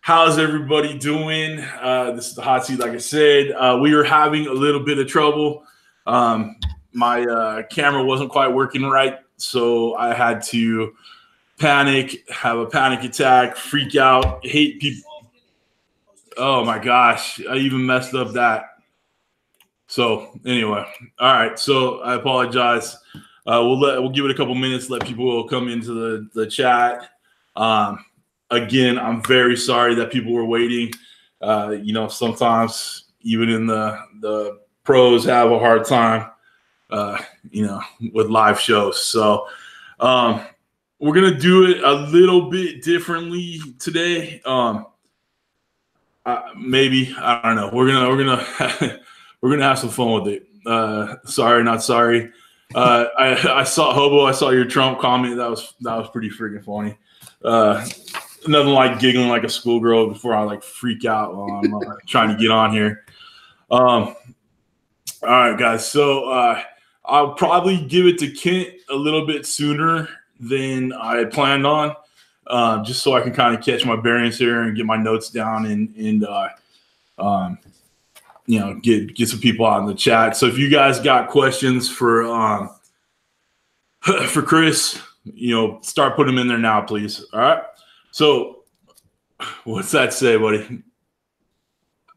How's everybody doing? This is the hot seat. Like I said, we were having a little bit of trouble. My camera wasn't quite working right, so I had to panic, have a panic attack, freak out, hate people. Oh my gosh, I even messed up that. So anyway, all right. So I apologize. We'll give it a couple minutes, let people come into the chat. Again, I'm very sorry that people were waiting. Sometimes even in the pros have a hard time, with live shows. So we're gonna do it a little bit differently today. Maybe, I don't know. We're gonna have some fun with it. Sorry, not sorry. I saw Hobo. I saw your Trump comment. That was pretty freaking funny. Nothing like giggling like a schoolgirl before I freak out while I'm trying to get on here. All right, guys. So I'll probably give it to Kent a little bit sooner than I had planned on, just so I can kind of catch my bearings here and get my notes down and get some people out in the chat. So if you guys got questions for Kris, start putting them in there now, please. All right. So what's that say, buddy?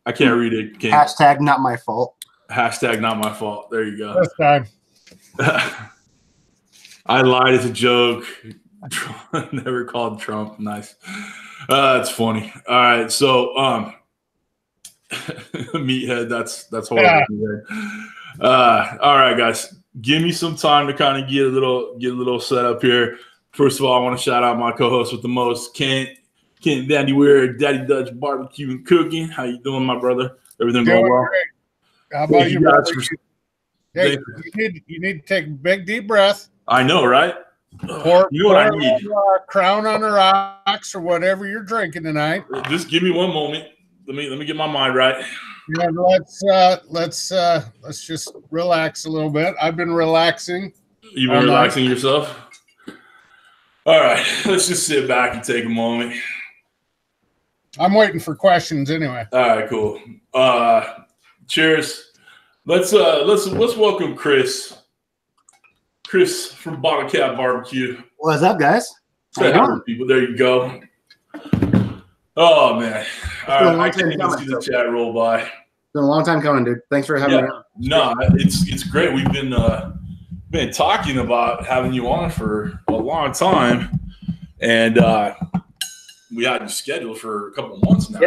I can't read it. Hashtag not my fault. Hashtag not my fault. There you go. This time. I lied. It's a joke. Never called Trump. Nice. That's funny. All right. So meathead. That's horrible. Yeah. All right, guys. Give me some time to kind of get a little set up here. First of all, I want to shout out my co-host with the most, Kent Dandy Weird, Daddy Dutch Barbecue and Cooking. How you doing, my brother? Everything going well? Great. How about you, brother? Hey, you need to take a big deep breath. I know, right? Pour I need. Crown on the rocks or whatever you're drinking tonight. Just give me one moment. Let me get my mind right. Yeah, let's just relax a little bit. I've been relaxing. You've been relaxing yourself? All right, let's just sit back and take a moment. I'm waiting for questions anyway. All right, cool. Cheers. Let's welcome Kris. Kris from Bottlecap Barbeque. What's up, guys? Say hi to people. There you go. Oh man. All right, I can't even see the chat roll by. It's been a long time coming, dude. Thanks for having me on. No, it's great. We've been talking about having you on for a long time, and we had you scheduled for a couple of months now.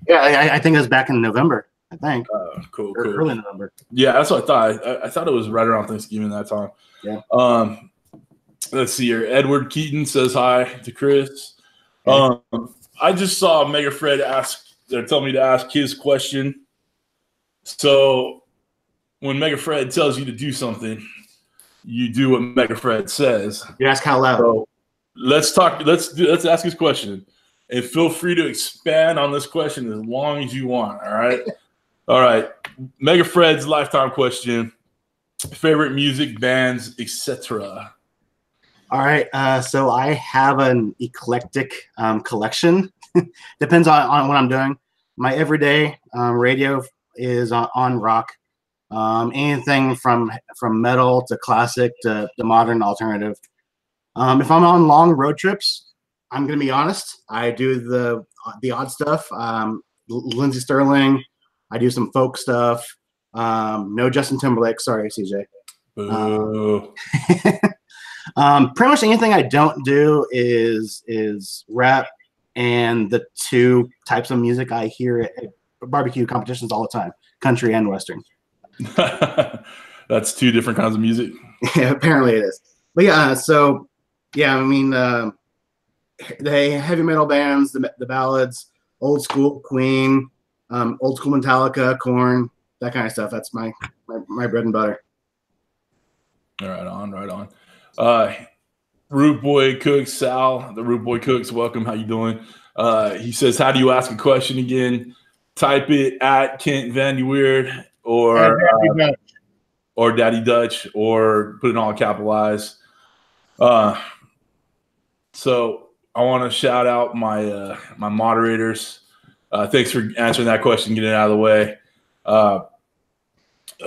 Yeah, I think it was back in November. I think. Cool. Early November. Yeah, that's what I thought. I thought it was right around Thanksgiving that time. Yeah. Let's see here. Edward Keaton says hi to Kris. I just saw Mega Fred tell me to ask his question. So when Mega Fred tells you to do something, you do what Mega Fred says. You ask how loud. So let's ask his question, and feel free to expand on this question as long as you want. All right. All right. Mega Fred's lifetime question: favorite music, bands, etc. All right. So I have an eclectic collection. Depends on what I'm doing. My everyday radio is on rock. Anything from metal to classic to modern alternative. If I'm on long road trips, I'm gonna be honest. I do the odd stuff. Lindsey Sterling. I do some folk stuff. No Justin Timberlake. Sorry, CJ. Pretty much anything I don't do is rap and the two types of music I hear at barbecue competitions all the time: country and western. That's two different kinds of music. Yeah, apparently it is. But yeah, so yeah, I mean, the heavy metal bands, the ballads, old school Queen, old school Metallica, Korn, that kind of stuff. That's my bread and butter. Right on. Root Boy Cooks, Sal, the Root Boy Cooks, welcome. How you doing? He says, how do you ask a question again? Type it at Kent Vandy Weird or Daddy Dutch, or put it all capitalized. So I want to shout out my my moderators. Thanks for answering that question, getting it out of the way.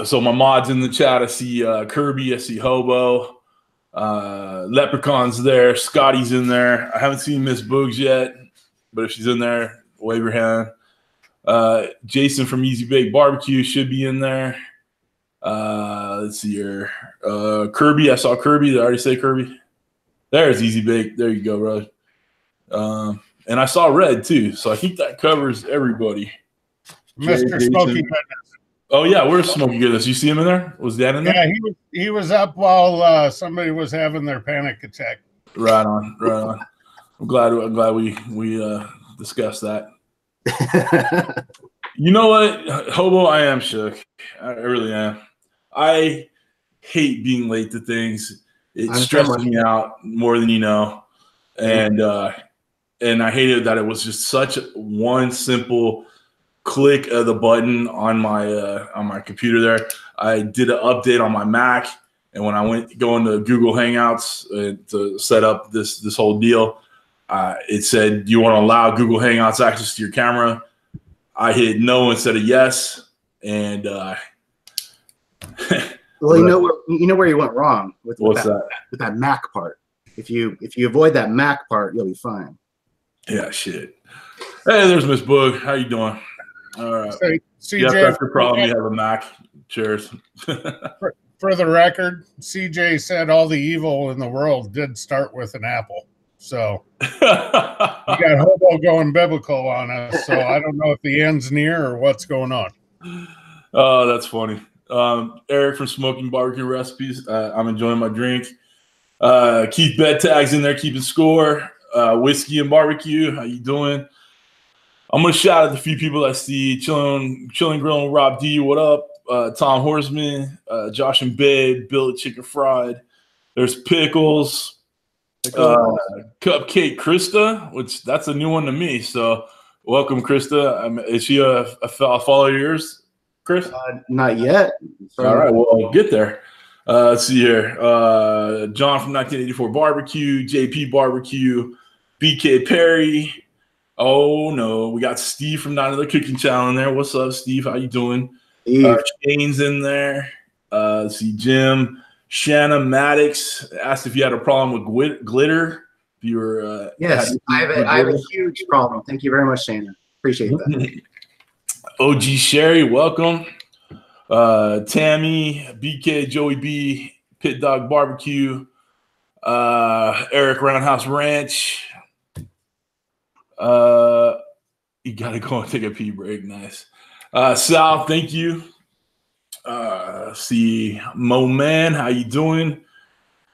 So my mods in the chat, I see Kirby, I see Hobo, Leprechaun's there, Scotty's in there. I haven't seen Miss Boogs yet, but if she's in there, wave your hand. Jason from Easy Bake Barbecue should be in there. Let's see here. Kirby, I saw Kirby. Did I already say Kirby? There's Easy Bake. There you go, bro. And I saw Red too, so I think that covers everybody. Mr. Smokey Goodness. Oh yeah, where's Smokey Goodness? You see him in there? Was Dan in there? Yeah, he was up while somebody was having their panic attack. Right on, right on. I'm glad we discussed that. You know what, Hobo? I am shook. I really am. I hate being late to things. It stresses me out more than you know, and I hated that it was just such one simple click of the button on my computer there. I did an update on my Mac, and when I went going to Google Hangouts to set up this whole deal, it said, "Do you want to allow Google Hangouts access to your camera?" I hit no instead of yes, and well, you know where you went wrong with that Mac part. If you avoid that Mac part, you'll be fine. Yeah, shit. Hey, there's Miss Boog. How you doing? All right. CJ, yeah, that's your problem. You have a Mac. Cheers. For the record, CJ said all the evil in the world did start with an apple. So you got Hobo going biblical on us. So I don't know if the end's near or what's going on. Oh, that's funny. Eric from Smoking Barbecue Recipes. I'm enjoying my drink. Keith Bedtag's in there keeping score. Whiskey and Barbecue. How you doing? I'm gonna shout out a few people I see. Chilling Grill and Rob D. What up? Tom Horsman, Josh and Babe, Bill at Chicken Fried. There's Pickles. Cupcake Krista, which that's a new one to me. So welcome, Krista. Is she a follower of yours, Kris? Not yet. All right, well, I'll get there. Let's see here. John from 1984 Barbecue, JP Barbecue, BK Perry. Oh no, we got Steve from Not Another Cooking Channel in there. What's up, Steve? How you doing? Shane's in there. Let's see, Jim. Shanna Maddox asked if you had a problem with glitter. If you were yes, I have a huge problem. Thank you very much, Shanna. Appreciate that. OG Sherry, welcome. Tammy, BK, Joey B, Pit Dog Barbecue, Eric Roundhouse Ranch. You gotta go and take a pee break. Nice. Sal, thank you. See, Mo Man, how you doing?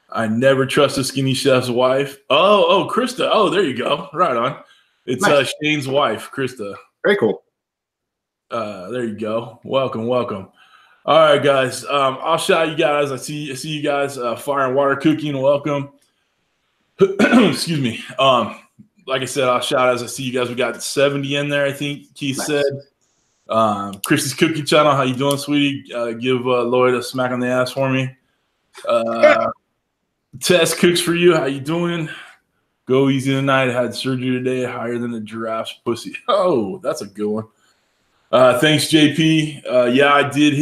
I never trust a skinny chef's wife. Oh, Krista. Oh, there you go. Right on. It's nice. Shane's wife, Krista. Very cool. There you go. Welcome. All right, guys. I'll shout you guys. I see you guys. Fire and Water Cooking. Welcome. Excuse me. Like I said, I'll shout as I see you guys. We got 70 in there, I think Keith said. Chris's Cookie Channel, how you doing, sweetie? Give Lloyd a smack on the ass for me. Tess Cooks for you, how you doing? Go easy tonight. I had surgery today, higher than the giraffe's pussy. Oh, that's a good one. Thanks, JP. Yeah, I did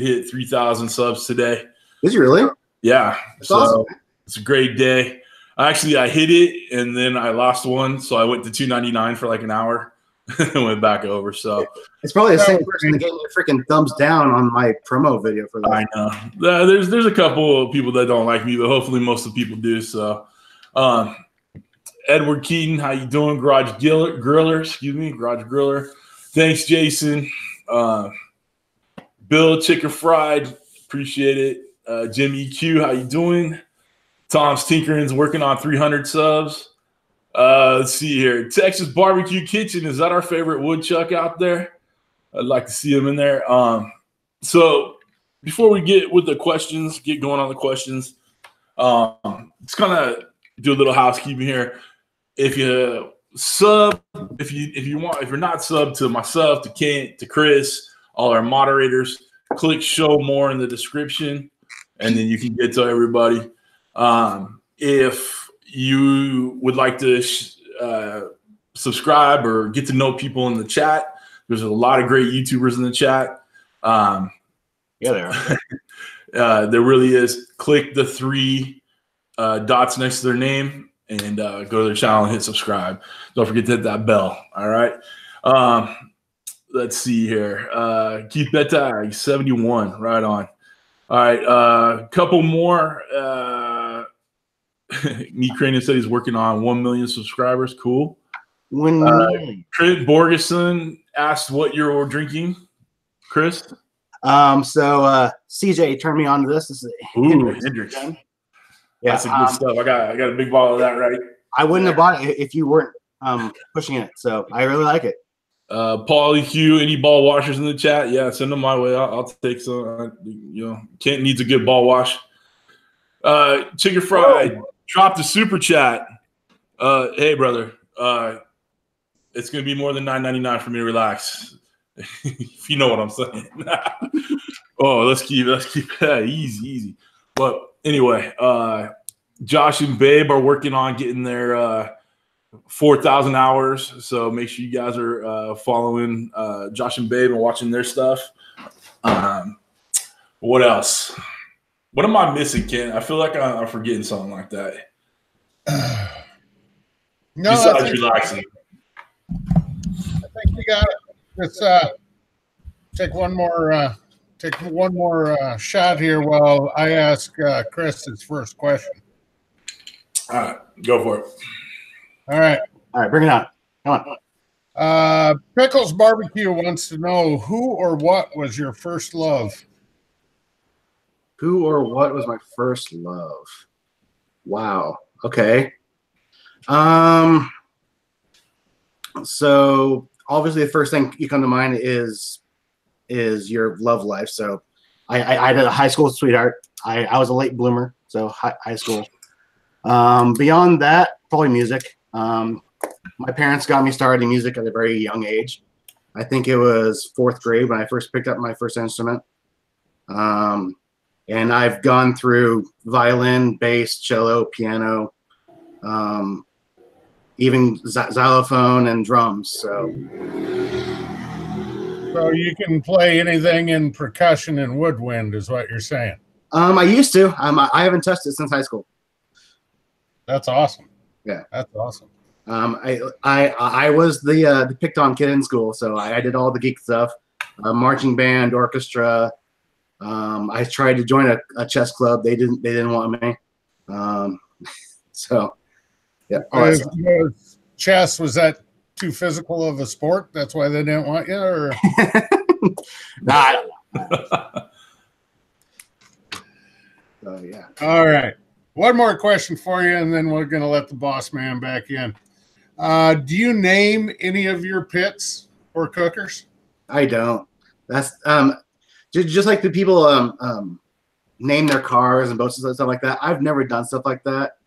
hit 3,000 subs today. Did you really? Yeah. That's awesome. It's a great day. Actually, I hit it and then I lost one, so I went to 299 for like an hour and went back over. So it's probably the same person that gave me a freaking thumbs down on my promo video for that. I know. There's a couple of people that don't like me, but hopefully most of the people do. So, Edward Keaton, how you doing? Garage Griller. Thanks, Jason. Bill Chicken Fried, appreciate it. Jim EQ, how you doing? Tom's Tinkering's working on 300 subs. Let's see here. Texas Barbecue Kitchen, is that our favorite woodchuck out there? I'd like to see him in there. So before we get with the questions, get going on the questions, just kind of do a little housekeeping here. If you sub, if you're not subbed to myself, to Kent, to Kris, all our moderators, click show more in the description, and then you can get to everybody. If you would like to subscribe or get to know people in the chat, there's a lot of great YouTubers in the chat. Yeah, there are. There really is. Click the 3 dots next to their name and go to their channel and hit subscribe. Don't forget to hit that bell. All right. Let's see here. Keith Betag, 71. Right on. All right. Couple more. Meat Cranium said he's working on 1 million subscribers. Cool. Trent Borgeson asked what you're drinking, Kris. So CJ turned me on to this. This is Hendrix. Yeah, that's good stuff. I got a big bottle of that, right? I wouldn't have bought it if you weren't pushing it. So I really like it. Paul EQ, any ball washers in the chat? Yeah, send them my way. I'll take some. Kent needs a good ball wash. Chicken Fried dropped a super chat. Hey, brother. It's gonna be more than $9.99 for me to relax. If you know what I'm saying. Let's keep that easy. But anyway, Josh and Babe are working on getting their 4,000 hours. So make sure you guys are following Josh and Babe and watching their stuff. What else? What am I missing, Ken? I feel like I'm forgetting something like that. No, besides relaxing. I think we got it. Let's take one more shot here while I ask Kris his first question. All right, go for it. All right, bring it on. Come on. Pickles Barbecue wants to know who or what was your first love? Who or what was my first love? Wow. Okay. So obviously the first thing you come to mind is your love life. So I had a high school sweetheart. I was a late bloomer, so high school. Beyond that, probably music. My parents got me started in music at a very young age. I think it was 4th grade when I first picked up my first instrument. And I've gone through violin, bass, cello, piano, even xylophone and drums. So you can play anything in percussion and woodwind, is what you're saying? I used to. I haven't touched it since high school. That's awesome. Yeah, that's awesome. I was the picked on kid in school, so I did all the geek stuff, marching band, orchestra. I tried to join a chess club. They didn't want me. So yeah. Chess, was that too physical of a sport? That's why they didn't want you, or? Nah. So yeah. All right. One more question for you, and then we're going to let the boss man back in. Do you name any of your pits or cookers? I don't. That's just like the people name their cars and boats and stuff like that. I've never done stuff like that.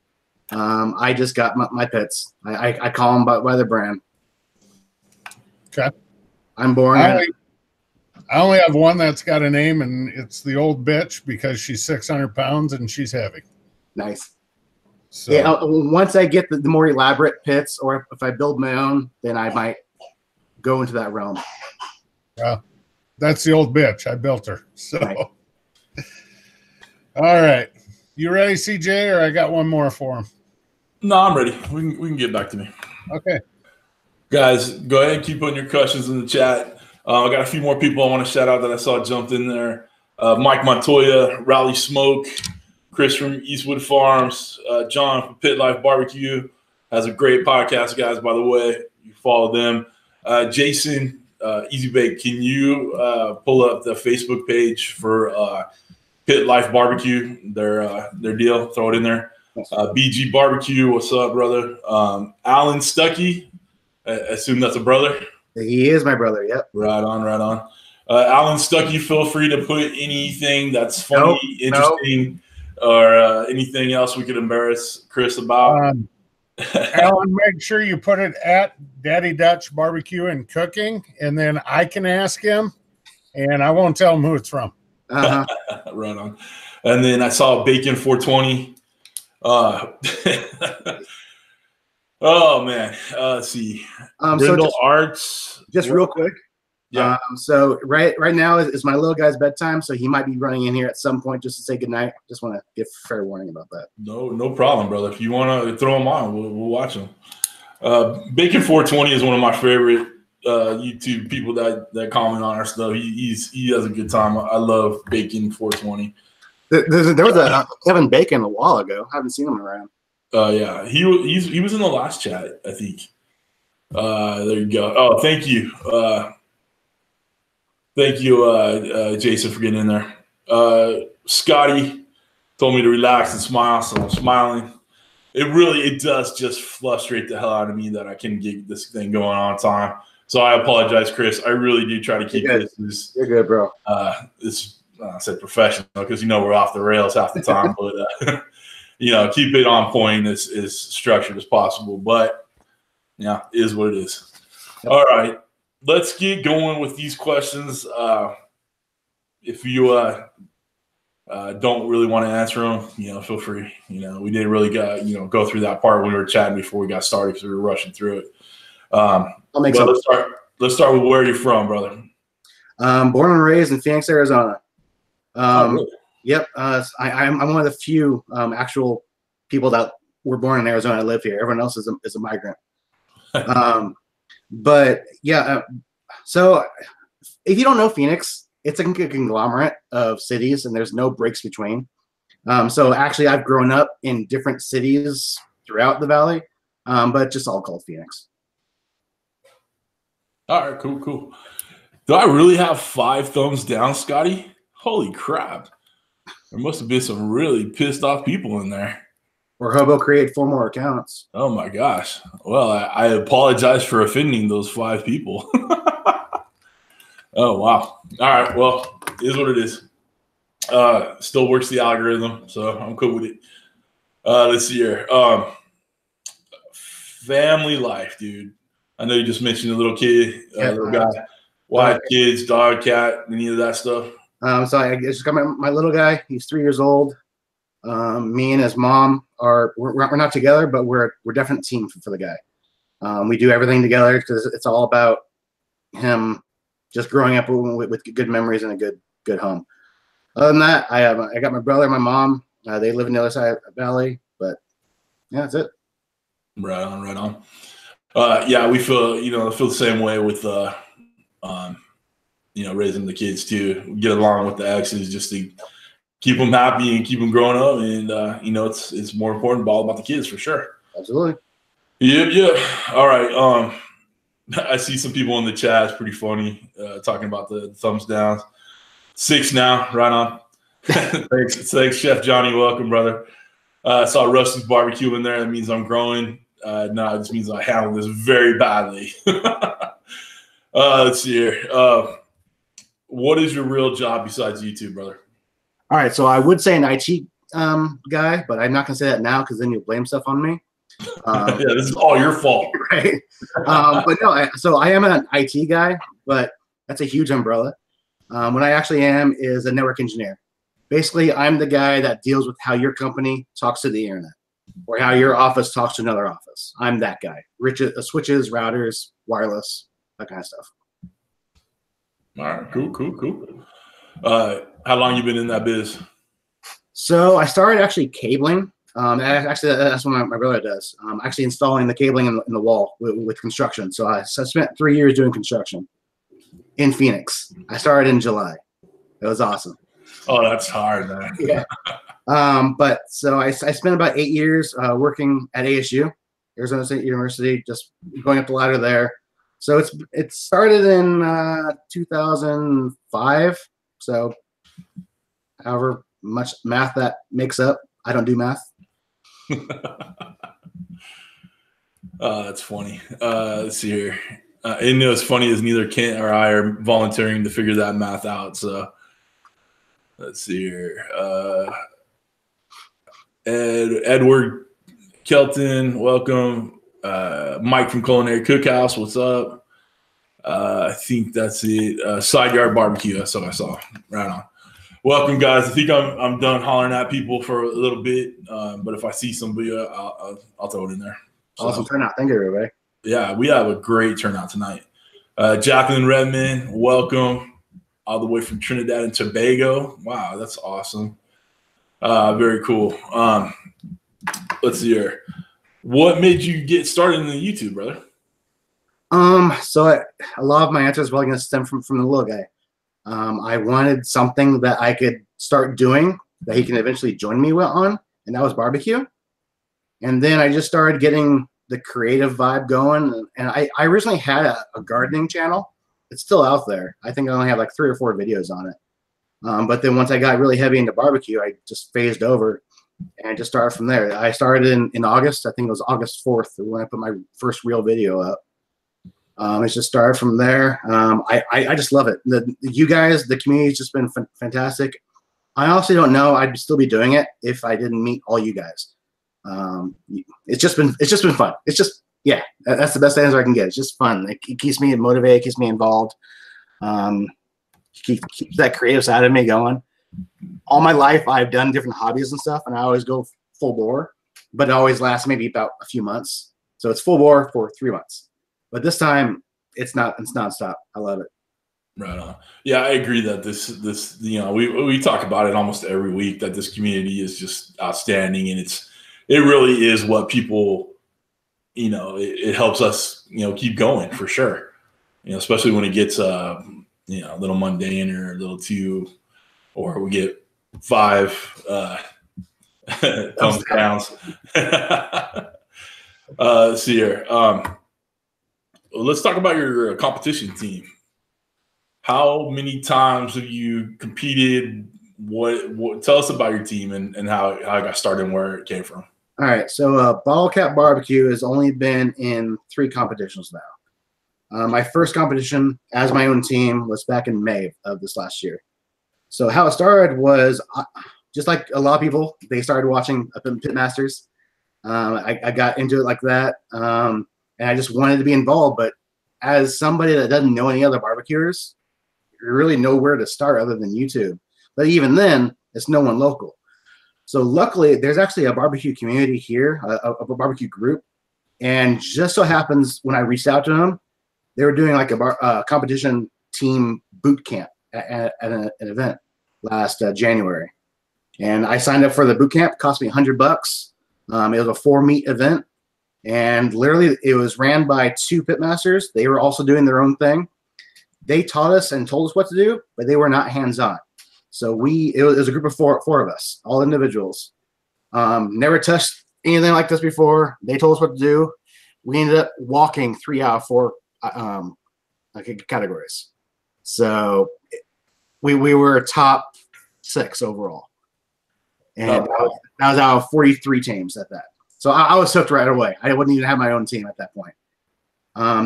I just got my pits. I call them by their brand. Okay. I'm born. I only have one that's got a name, and it's the old bitch because she's 600 pounds and she's heavy. Nice. So, yeah. Once I get the more elaborate pits, or if I build my own, then I might go into that realm. Yeah. That's the old bitch. I built her. So, right. All right. You ready, CJ, or I got one more for him? No, I'm ready. We can get back to me. Okay. Guys, go ahead and keep putting your questions in the chat. I got a few more people I want to shout out that I saw jumped in there. Mike Montoya, Rally Smoke, Kris from Eastwood Farms, John from Pit Life Barbecue has a great podcast, guys, by the way. You follow them. Jason, Easy Bake, can you pull up the Facebook page for Pit Life Barbecue, their deal, throw it in there. BG Barbecue, what's up, brother? Alan Stuckey, I assume that's a brother. He is my brother, yep. Right on. Alan Stuckey, feel free to put anything that's funny, interesting, or anything else we could embarrass Kris about. Alan, make sure you put it at Daddy Dutch Barbecue and Cooking, and then I can ask him, and I won't tell him who it's from. Uh-huh. Right on. And then I saw Bacon 420. Oh man, let's see. So Arts. Just real quick. Yeah. So right now is my little guy's bedtime, so he might be running in here at some point just to say goodnight. Just want to give fair warning about that. No problem, brother. If you want to throw him on, we'll watch him. Bacon 420 is one of my favorite YouTube people that comment on our stuff. He has a good time. I love Bacon 420. There was a Kevin Bacon a while ago. I haven't seen him around. Yeah, he was in the last chat, I think. There you go. Oh, thank you. Thank you, Jason, for getting in there. Scotty told me to relax and smile, so I'm smiling. It does just frustrate the hell out of me that I can't get this thing going on time. So I apologize, Kris. I really do try to keep this. You're good, bro. I said professional because we're off the rails half the time, but keep it on point as structured as possible. But yeah, it is what it is. All right, let's get going with these questions. If you don't really want to answer them, feel free. We didn't really go through that part when we were chatting before we got started because we were rushing through it. Let's start with where you're from, brother. Born and raised in Phoenix, Arizona. Really? Yep. I'm one of the few actual people that were born in Arizona and live here. Everyone else is a migrant. But yeah, so if you don't know Phoenix, it's like a conglomerate of cities, and there's no breaks between. So actually, I've grown up in different cities throughout the valley, but just all called Phoenix. All right, cool. Do I really have 5 thumbs down, Scotty? Holy crap. There must have been some really pissed off people in there. Or Hobo create 4 more accounts. Oh my gosh. Well, I apologize for offending those 5 people. Oh, wow. All right. Well, it is what it is. Still works the algorithm, so I'm cool with it. Let's see here. Family life, dude. I know you just mentioned a little kid, little guy. Wife, kids, dog, cat, any of that stuff? So I just got my little guy. He's 3 years old. Me and his mom we're not together, but we're definitely a team for the guy. We do everything together because it's all about him just growing up with good memories and a good home. Other than that, I got my brother and my mom. They live in the other side of the valley, but yeah, that's it. Right on. Yeah, we feel the same way with raising the kids too. We get along with the exes just to keep them happy and keep them growing up, and it's more important all about the kids for sure. Absolutely. Yep. All right. I see some people in the chat. It's pretty funny talking about the thumbs down. 6 now, right on. Thanks, Chef Johnny. Welcome, brother. I saw Rusty's barbecue in there. That means I'm growing. No, it just means I handle this very badly. Let's see here. What is your real job besides YouTube, brother? All right, so I would say an IT guy, but I'm not going to say that now because then you'll blame stuff on me. Yeah, this is all your fault. Right? But no, so I am an IT guy, but that's a huge umbrella. What I actually am is a network engineer. Basically, I'm the guy that deals with how your company talks to the internet or how your office talks to another office. I'm that guy. Switches, routers, wireless, that kind of stuff. All right, cool. How long you been in that biz? So I started actually cabling. Actually, that's what my brother does. Actually installing the cabling in the wall with construction. So I spent 3 years doing construction in Phoenix. I started in July. It was awesome. Oh, that's hard, man. Yeah. But so I spent about 8 years working at ASU, Arizona State University, just going up the ladder there. So it started in 2005. So however much math that makes up, I don't do math. That's funny. Let's see here. And it's funny as neither Kent or I are volunteering to figure that math out. So let's see here. Edward Kelton, welcome. Mike from Culinary Cookhouse, what's up? I think that's it. Side Yard Barbecue, that's what I saw. Right on. Welcome, guys. I think I'm done hollering at people for a little bit, but if I see somebody, I'll throw it in there. So, awesome turnout. Thank you, everybody. Yeah, we have a great turnout tonight. Jacqueline Redmond, welcome all the way from Trinidad and Tobago. Wow, that's awesome. Very cool. Let's see here. What made you get started in the YouTube, brother? So a lot of my answers were going to stem from the little guy. I wanted something that I could start doing that he can eventually join me on, and that was barbecue. And then I just started getting the creative vibe going. And I originally had a gardening channel. It's still out there. I think I only have like 3 or 4 videos on it. But then once I got really heavy into barbecue, I just phased over and I just started from there. I started in August. I think it was August 4th when I put my first real video up. It's just started from there. I just love it. You guys, the community's just been fantastic. I honestly don't know I'd still be doing it if I didn't meet all you guys. It's just been fun. It's just, yeah, that's the best answer I can get. It's just fun. It keeps me motivated, keeps me involved. Keeps that creative side of me going. All my life, I've done different hobbies and stuff, and I always go full bore, but it always lasts maybe about a few months. So it's full bore for 3 months. But this time, it's nonstop. I love it. Right on. Yeah, I agree that this we talk about it almost every week that this community is just outstanding, and it really is what people, it helps us, keep going for sure. Especially when it gets a little mundane or a little too, or we get 5 thumbs downs. Let's see here. Let's talk about your competition team. How many times have you competed? What tell us about your team and how it got started and where it came from. All right, so Bottlecap Barbeque has only been in 3 competitions now. My first competition as my own team was back in May of this last year. So how it started was just like a lot of people, they started watching Pitmasters. I got into it like that. And I just wanted to be involved, but as somebody that doesn't know any other barbecuers, you really know where to start other than YouTube. But even then, it's no one local. So luckily, there's actually a barbecue community here, a barbecue group. And just so happens when I reached out to them, they were doing like a competition team boot camp at an event last January. And I signed up for the boot camp. It cost me $100. It was a 4-meet event. And literally, it was ran by 2 pitmasters. They were also doing their own thing. They taught us and told us what to do, but they were not hands-on. So it was a group of four of us, all individuals. Never touched anything like this before. They told us what to do. We ended up walking 3 out of 4 categories. So we were top 6 overall. And that was out of 43 teams at that. So I was hooked right away. I wouldn't even have my own team at that point.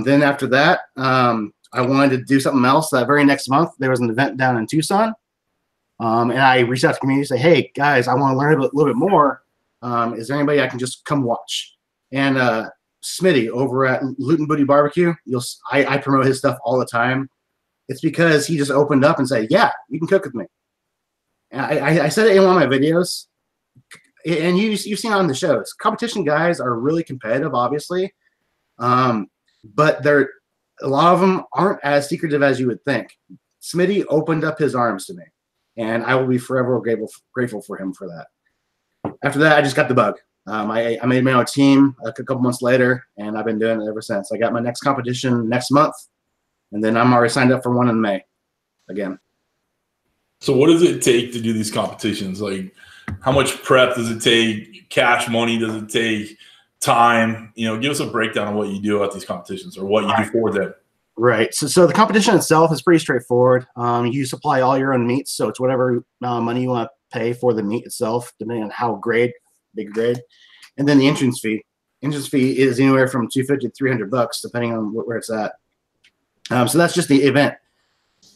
Then after that, I wanted to do something else. That very next month, there was an event down in Tucson. And I reached out to the community and say, hey, guys, I want to learn a little bit more. Is there anybody I can just come watch? And Smitty over at Loot and Booty Barbecue, I promote his stuff all the time. It's because he just opened up and said, yeah, you can cook with me. And I said it in one of my videos. And you've seen it on the shows. Competition guys are really competitive, obviously, but a lot of them aren't as secretive as you would think. Smitty opened up his arms to me, and I will be forever grateful for him for that. After that, I just got the bug. I made my own team a couple months later, and I've been doing it ever since. I got my next competition next month, and then I'm already signed up for one in May again. So what does it take to do these competitions? Like, how much prep does it take? Cash money does it take? Time? Give us a breakdown of what you do at these competitions or what you do for them. Right. So the competition itself is pretty straightforward. You supply all your own meats, so it's whatever money you want to pay for the meat itself, depending on how big grade, and then the entrance fee. Entrance fee is anywhere from $250 to $300, depending on where it's at. So that's just the event.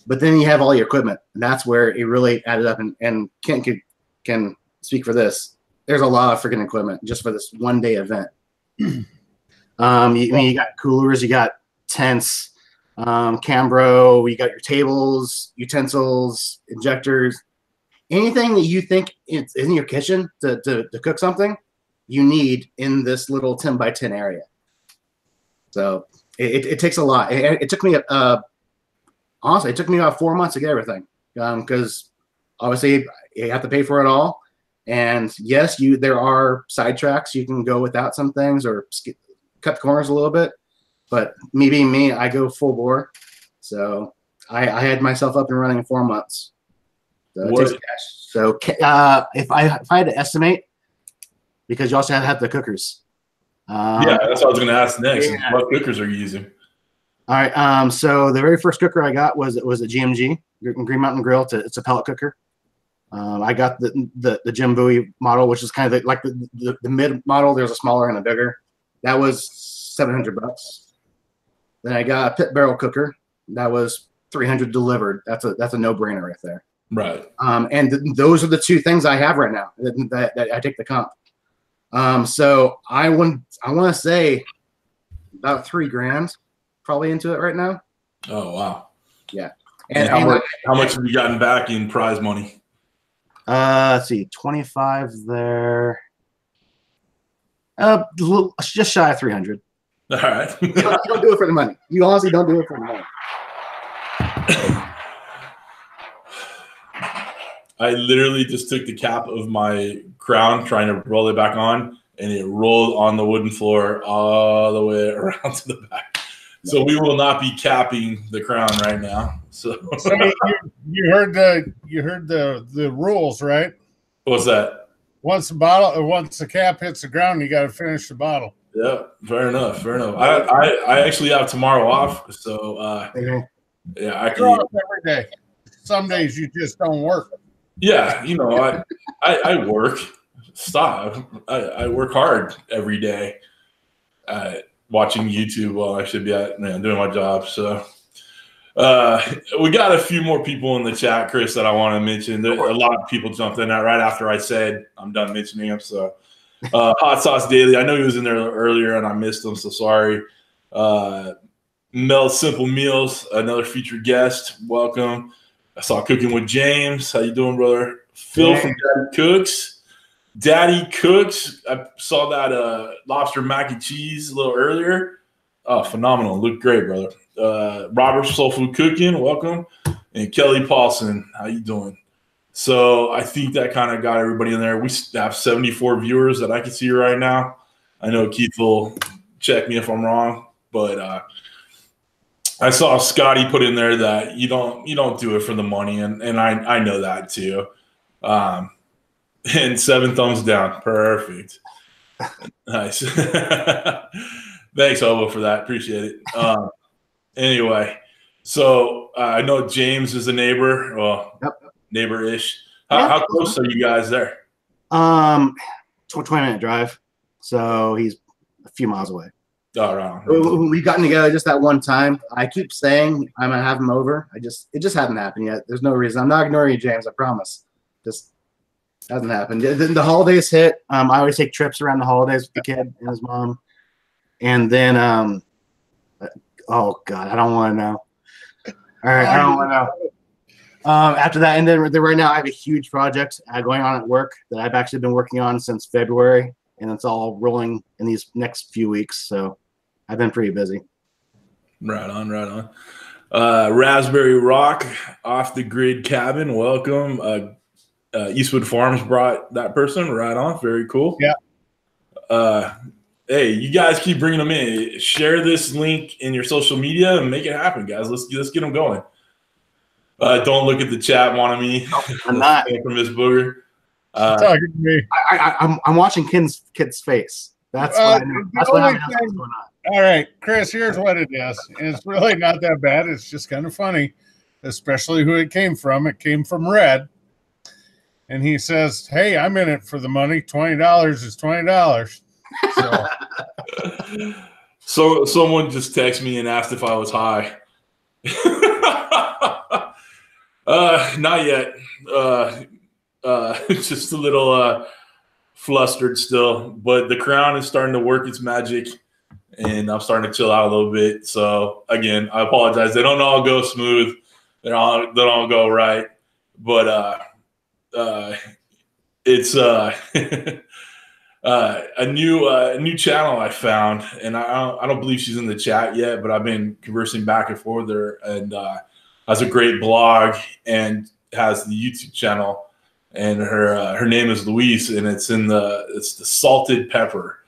But then you have all your equipment, and that's where it really added up. And Kent can speak for this. There's a lot of freaking equipment just for this one-day event. You got coolers, you got tents, Cambro, you got your tables, utensils, injectors. anything that you think is in your kitchen to cook something, you need in this little 10 by 10 area. So it takes a lot. It took me honestly, it took me about 4 months to get everything, because obviously you have to pay for it all. And yes, there are sidetracks. You can go without some things or cut the corners a little bit. But me being me, I go full bore. So I had myself up and running in 4 months. So it takes cash. So if I had to estimate, because you also have the cookers. Yeah, that's what I was going to ask next. Yeah. What cookers are you using? All right. So the very first cooker I got was a GMG, Green Mountain Grill. It's a pellet cooker. I got the Jim Bowie model, which is kind of like the mid model. There's a smaller and a bigger. That was $700. Then I got a pit barrel cooker. That was $300 delivered. That's a no-brainer right there. Right. And those are the two things I have right now that I take the comp. So I want to say about $3,000 probably into it right now. Oh wow. Yeah. And how much have you gotten back in prize money? Let's see, 25 there. Just shy of 300. All right. You don't do it for the money. You honestly don't do it for the money. I literally just took the cap of my crown, trying to roll it back on, and it rolled on the wooden floor all the way around to the back. So we will not be capping the crown right now. So you heard the rules, right? What's that? Once the cap hits the ground, you got to finish the bottle. Yeah, fair enough. Fair enough. I actually have tomorrow off, so yeah, I can every day. Some days you just don't work. Yeah, you know, I work. Stop. I work hard every day. Watching YouTube while I should be doing my job. So we got a few more people in the chat, Kris, that I want to mention. A lot of people jumped in right after I said I'm done mentioning them. So Hot Sauce Daily, I know he was in there earlier and I missed him, so sorry. Mel Simple Meals, another featured guest. Welcome. I saw Cooking with James. How you doing, brother? Phil from Daddy Cooks. Daddy Cooks. I saw that lobster mac and cheese a little earlier. Oh, phenomenal. Looked great, brother. Robert Soul Food Cooking, welcome. And Kelly Paulson, how you doing? So I think that kind of got everybody in there. We have 74 viewers that I can see right now. I know Keith will check me if I'm wrong, but I saw Scotty put in there that you don't do it for the money, and I know that too. And 7 thumbs down. Perfect. Nice. Thanks, Hobo, for that. Appreciate it. Anyway, so I know James is a neighbor. Well, yep. Neighbor-ish. How close are you guys there? 20-minute drive. So he's a few miles away. Oh, right. We've gotten together just that one time. I keep saying I'm gonna have him over. It just hasn't happened yet. There's no reason. I'm not ignoring you, James. I promise. Just hasn't happened. The holidays hit. I always take trips around the holidays with the kid and his mom. And then, oh God, I don't want to know. All right, I don't want to know. After that, and then right now I have a huge project going on at work that I've actually been working on since February, and it's all rolling in these next few weeks. So I've been pretty busy. Right on, right on. Raspberry Rock, Off the Grid Cabin, welcome. Eastwood Farms brought that person. Right on, very cool. Yeah. Hey, you guys keep bringing them in. Share this link in your social media and make it happen, guys. Let's get them going. Don't look at the chat, Wanami. I'm not. From Miss Booger. Talking to me. I'm watching kid's face. That's what I know. That's what I know what's going on. All right, Kris, here's what it is. And it's really not that bad. It's just kind of funny, especially who it came from. It came from Red. And he says, hey, I'm in it for the money. $20 is $20. So someone just texted me and asked if I was high. Not yet. Just a little flustered still, but the crown is starting to work its magic, and I'm starting to chill out a little bit. So again, I apologize. They don't all go smooth. They don't all go right, but it's a new channel I found, and I don't believe she's in the chat yet, but I've been conversing back and forth with her, and has a great blog and has the YouTube channel, and her name is Louise, and it's the Salted Pepper,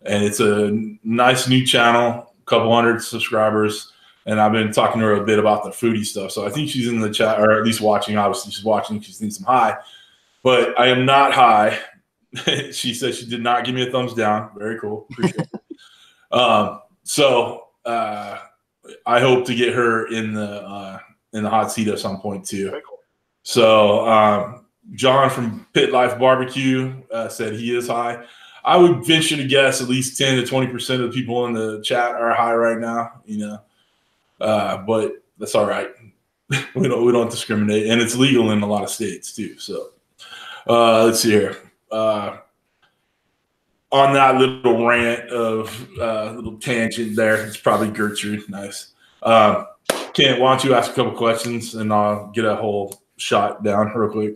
and it's a nice new channel, a couple hundred subscribers, and I've been talking to her a bit about the foodie stuff. So I think she's in the chat, or at least watching. Obviously, she's watching. She thinks I'm high, but I am not high. She said she did not give me a thumbs down. Very cool. Appreciate it. So I hope to get her in the hot seat at some point too. Very cool. So John from Pit Life Barbecue said he is high. I would venture to guess at least 10 to 20% of the people in the chat are high right now, but that's all right. we don't discriminate, and it's legal in a lot of states too. So let's see here. On that little rant of little tangent there, it's probably Gertrude. Nice. Kent, why don't you ask a couple questions and I'll get a whole shot down real quick.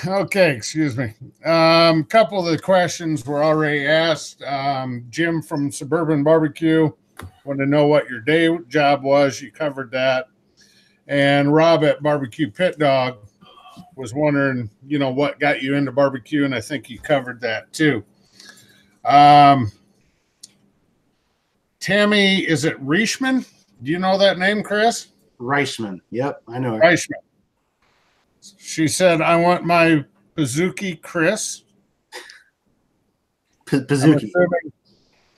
Okay, excuse me. Couple of the questions were already asked. Jim from Suburban Barbecue wanted to know what your day job was. You covered that. And Rob at Barbecue Pit Dog was wondering, what got you into barbecue, and I think you covered that too. Tammy, is it Reichman? Do you know that name, Kris? Reichman. Yep, I know her. Reichman. She said, I want my Bouzouki Kris. Bouzouki.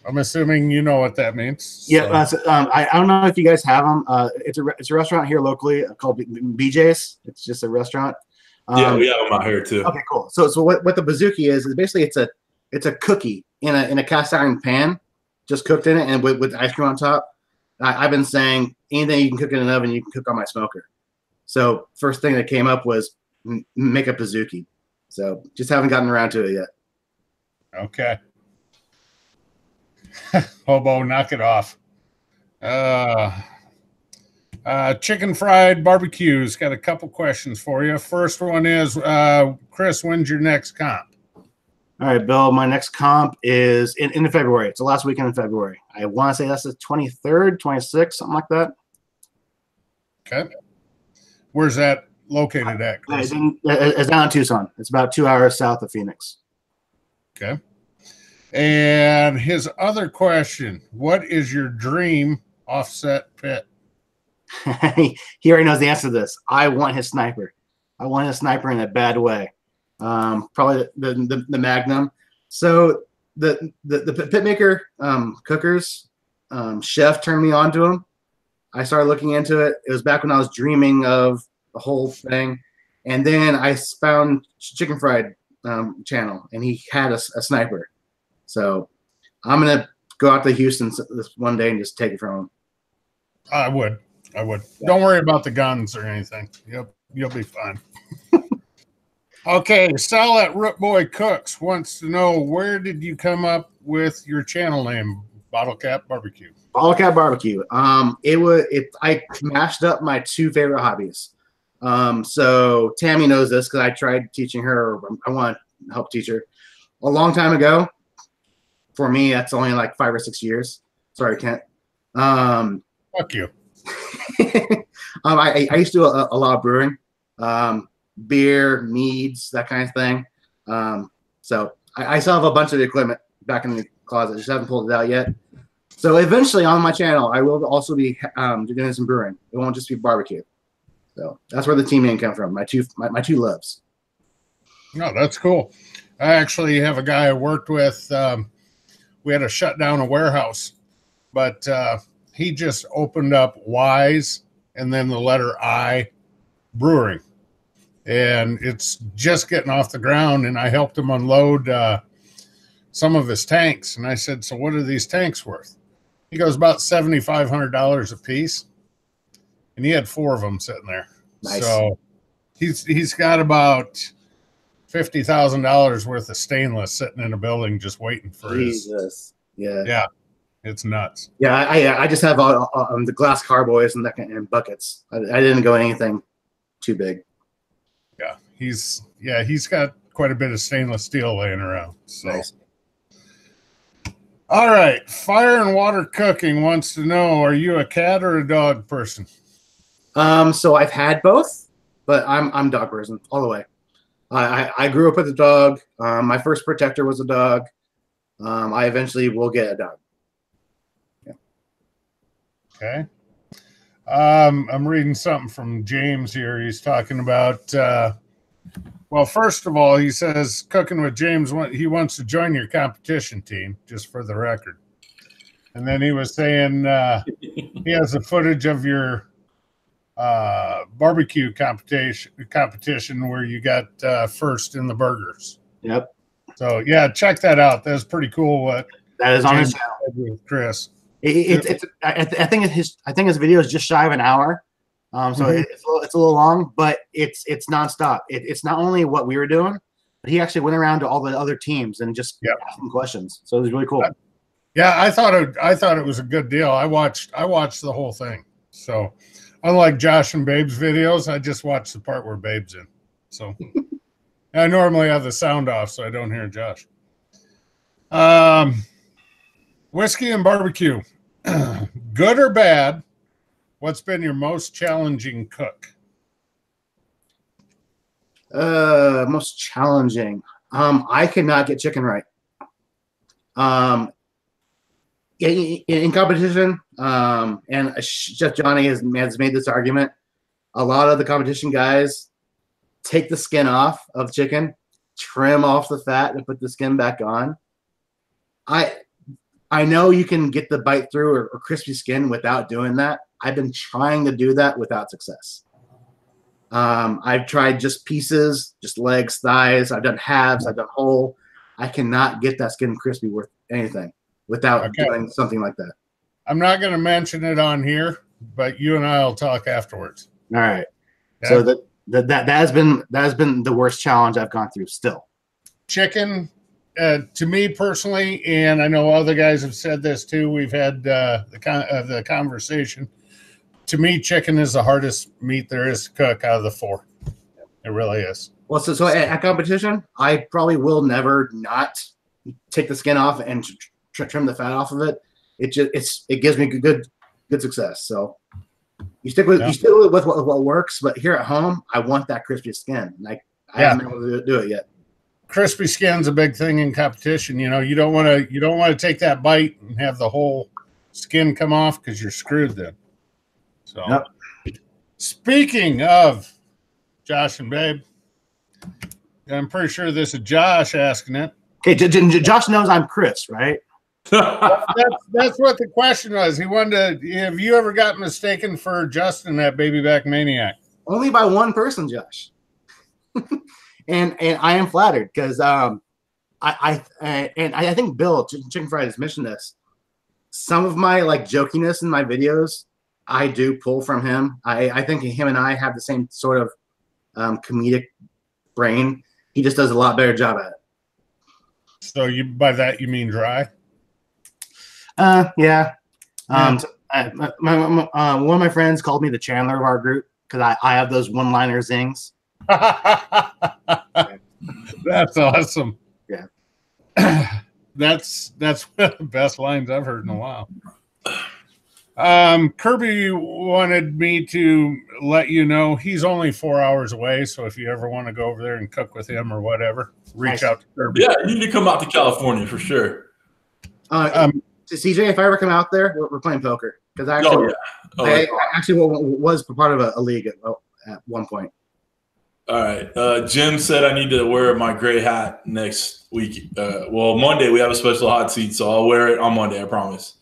I'm assuming you know what that means. Yeah, so. I don't know if you guys have them. It's a restaurant here locally called BJ's. It's just a restaurant. Yeah, we have them out here too. Okay, cool. So what the Bouzouki is basically it's a cookie in a cast iron pan, just cooked in it, and with ice cream on top. I've been saying anything you can cook in an oven, you can cook on my smoker. So first thing that came up was make a Bouzouki. So just haven't gotten around to it yet. Okay. Hobo, knock it off. Chicken Fried Barbecue's got a couple questions for you. First one is, Kris, when's your next comp? All right, Bill, my next comp is in February. It's the last weekend in February. I want to say that's the 23rd, 26th, something like that. Okay. Where's that located at, Kris? It's down in Tucson. It's about 2 hours south of Phoenix. Okay. And his other question, what is your dream offset pit? He already knows the answer to this. I want his sniper. I want his sniper in a bad way. Probably the Magnum. So the pit maker cookers chef turned me on to him. I started looking into it. It was back when I was dreaming of the whole thing, and then I found Chicken Fried channel, and he had a sniper. So I'm gonna go out to Houston this one day and just take it from him. I would. Yeah. Don't worry about the guns or anything. You'll be fine. Okay, Sal at Root Boy Cooks wants to know, where did you come up with your channel name, Bottlecap Barbecue? Bottlecap Barbecue. I mashed up my two favorite hobbies. So Tammy knows this because I tried teaching her. I want to help teach her a long time ago. For me, that's only like 5 or 6 years. Sorry, Kent. Fuck you. I used to do a lot of brewing, beer, meads, that kind of thing. So I still have a bunch of the equipment back in the closet. Just haven't pulled it out yet. So eventually on my channel, I will also be doing some brewing. It won't just be barbecue. So that's where the team name came from. My two loves. No, that's cool. I actually have a guy I worked with. We had to shut down a warehouse, but he just opened up Wise and then the letter I Brewing. And it's just getting off the ground, and I helped him unload some of his tanks. And I said, so what are these tanks worth? He goes, about $7,500 a piece. And he had 4 of them sitting there. Nice. So he's got about $50,000 worth of stainless sitting in a building just waiting for Jesus. Yeah, it's nuts. Yeah, I just have the glass carboys and buckets. I didn't go anything too big. Yeah, he's got quite a bit of stainless steel laying around. So. Nice. All right, Fire and Water Cooking wants to know: are you a cat or a dog person? So I've had both, but I'm dog person all the way. I grew up with a dog. My first protector was a dog. I eventually will get a dog. Yeah. Okay. I'm reading something from James here. He's talking about. Well, first of all, he says Cooking with James. He wants to join your competition team, just for the record. And then he was saying he has the footage of your barbecue competition where you got first in the burgers. Yep. So yeah, check that out. That's pretty cool. What that is on James his channel with Kris. I think his video is just shy of an hour. So it's a little long, but it's nonstop. It's not only what we were doing, but he actually went around to all the other teams and just asked them questions. So it was really cool. Yeah, I thought it was a good deal. I watched the whole thing. So unlike Josh and Babe's videos, I just watched the part where Babe's in. So I normally have the sound off so I don't hear Josh. Whiskey and barbecue. Good or bad? What's been your most challenging cook? Most challenging. I could not get chicken right. In competition, and Chef Johnny has made this argument. A lot of the competition guys take the skin off of chicken, trim off the fat, and put the skin back on. I know you can get the bite through or crispy skin without doing that. I've been trying to do that without success. I've tried just pieces, just legs, thighs. I've done halves. I've done whole. I cannot get that skin crispy worth anything without doing something like that. I'm not going to mention it on here, but you and I will talk afterwards. All right. Okay. So that has been the worst challenge I've gone through still. Chicken, to me personally, and I know other guys have said this too. We've had the conversation. To me, chicken is the hardest meat there is to cook out of the four. It really is. Well, so at competition, I probably will never not take the skin off and trim the fat off of it. It gives me good success. So you stick with what works. But here at home, I want that crispy skin. Like I haven't been able to do it yet. Crispy skin's a big thing in competition. You know, you don't want to take that bite and have the whole skin come off because you're screwed then. So, Speaking of Josh and Babe, I'm pretty sure this is Josh asking it. Okay, Josh knows I'm Kris, right? That's what the question was. He wanted to. Have you ever got mistaken for Justin, that baby back maniac? Only by one person, Josh. and I am flattered because I think Bill Chicken Fried has mentioned this. Some of my jokiness in my videos, I do pull from him. I think him and I have the same sort of comedic brain. He just does a lot better job at it. So by that you mean dry? Yeah. One of my friends called me the Chandler of our group because I have those one-liner zings. That's awesome. Yeah. That's one of the best lines I've heard in a while. Kirby wanted me to let you know he's only 4 hours away, so if you ever want to go over there and cook with him or whatever, reach out to Kirby. Yeah, you need to come out to California for sure. CJ, if I ever come out there, we're playing poker because I actually was part of a league at one point. All right. Jim said I need to wear my gray hat next week. Monday we have a special hot seat, so I'll wear it on Monday, I promise.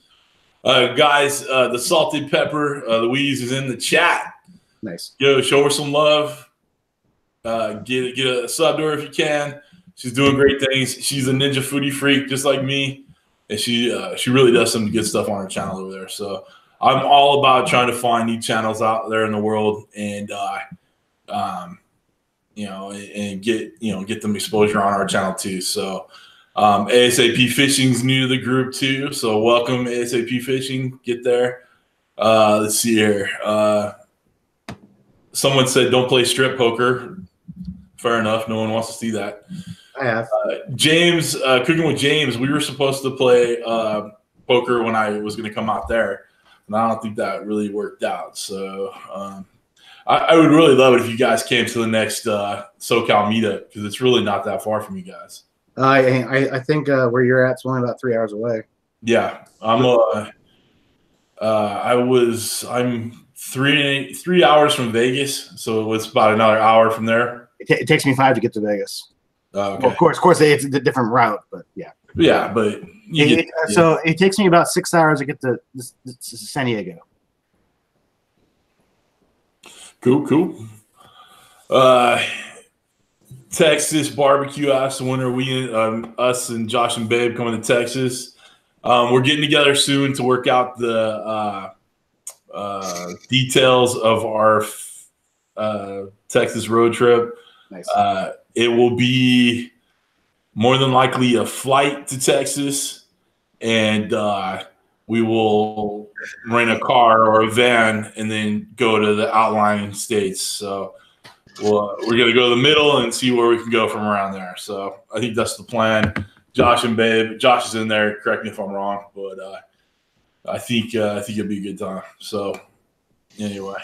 Guys, the salted pepper, Louise is in the chat. Nice. Yo, show her some love. Get a sub to her if you can. She's doing great things. She's a ninja foodie freak just like me, and she really does some good stuff on her channel over there. So I'm all about trying to find new channels out there in the world and get them exposure on our channel too. So. ASAP Fishing's new to the group too, so welcome ASAP Fishing. Get there. Let's see here. Someone said don't play strip poker. Fair enough. No one wants to see that. I have. James, Cooking with James, we were supposed to play poker when I was going to come out there, and I don't think that really worked out. So I would really love it if you guys came to the next SoCal meetup, because it's really not that far from you guys. I think where you're at is only about 3 hours away. Yeah, I'm 3 hours from Vegas, so it's about another hour from there. It takes me 5 to get to Vegas. Okay. Well, of course, it's a different route, but yeah. Yeah, but so it takes me about 6 hours to get to San Diego. Cool. Texas barbecue asked when are we us and Josh and Babe coming to Texas. We're getting together soon to work out the details of our Texas road trip. Nice. It will be more than likely a flight to Texas, and we will rent a car or a van and then go to the outlying states. So we're going to go to the middle and see where we can go from around there. So I think that's the plan. Josh and Babe. Josh is in there. Correct me if I'm wrong, but I think it'll be a good time. So anyway.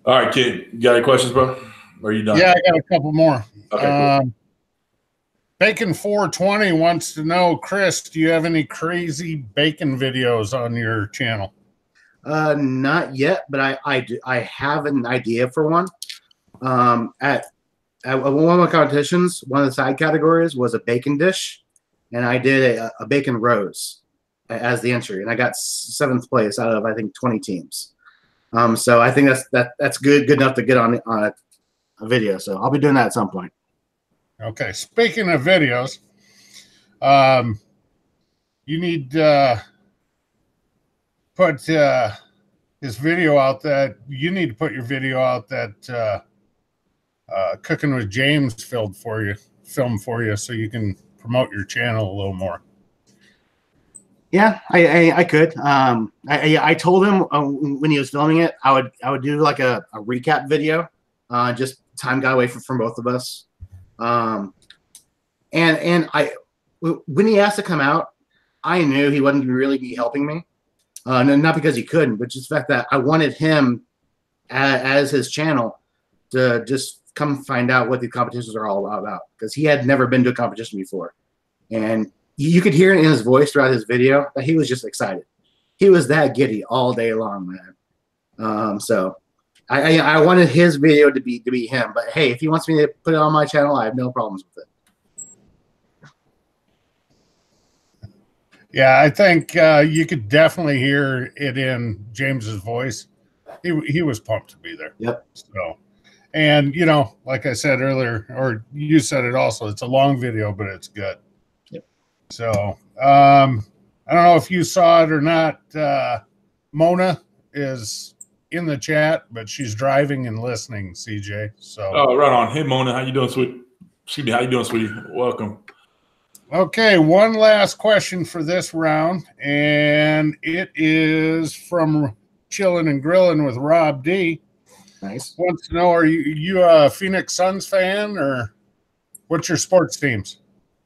All right, kid. You got any questions, bro? Or are you done? Yeah, I got a couple more. Okay, cool. Bacon 420 wants to know, Kris, do you have any crazy bacon videos on your channel? Not yet, but I have an idea for one. At one of my competitions, one of the side categories was a bacon dish, and I did a bacon rose as the entry, and I got 7th place out of, I think, 20 teams. So I think that's good enough to get on a video. So I'll be doing that at some point. Okay. Speaking of videos, you need put his video out. That you need to put your video out that Cooking with James filmed for you, so you can promote your channel a little more. Yeah, I could. I told him when he was filming it, I would do like a recap video. Just time got away from both of us. And when he asked to come out, I knew he wasn't really be helping me. Not because he couldn't, but just the fact that I wanted him as his channel to just come find out what the competitions are all about, because he had never been to a competition before, and you could hear it in his voice throughout his video that he was just excited. He was that giddy all day long, man. So I wanted his video to be him. But hey, if he wants me to put it on my channel, I have no problems with it. Yeah, I think you could definitely hear it in James's voice. He was pumped to be there. Yep. So, and you know, like I said earlier, or you said it also, it's a long video, but it's good. So, I don't know if you saw it or not. Mona is in the chat, but she's driving and listening, CJ. So, right on. Hey, Mona, how you doing, sweet? Excuse me, how you doing, sweetie? Welcome. Okay, one last question for this round, and it is from Chillin' and Grillin' with Rob D. Nice. Wants to know, are you a Phoenix Suns fan, or what's your sports teams?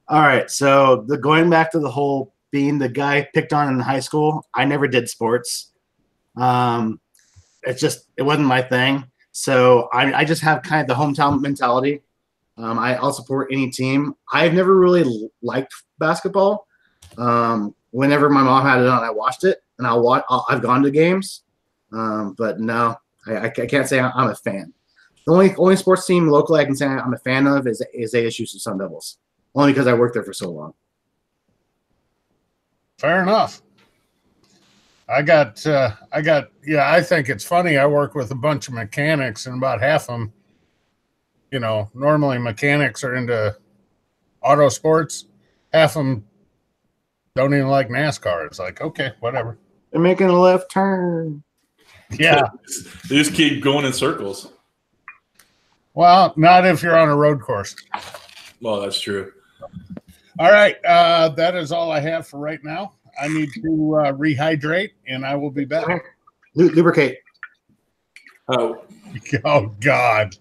All right, so going back to the whole being the guy picked on in high school, I never did sports. It wasn't my thing. So I just have kind of the hometown mentality. I'll support any team. I've never really liked basketball. Whenever my mom had it on, I watched it, and I've gone to games, but no, I can't say I'm a fan. The only sports team locally I can say I'm a fan of is ASU Sun Devils. Only because I worked there for so long. Fair enough. I think it's funny. I work with a bunch of mechanics, and about half of them, you know, normally mechanics are into auto sports. Half of them don't even like NASCAR. It's like, okay, whatever. They're making a left turn. Yeah. They just keep going in circles. Well, not if you're on a road course. Well, that's true. All right. That is all I have for right now. I need to rehydrate, and I will be back. Lubricate. Oh. Oh, God.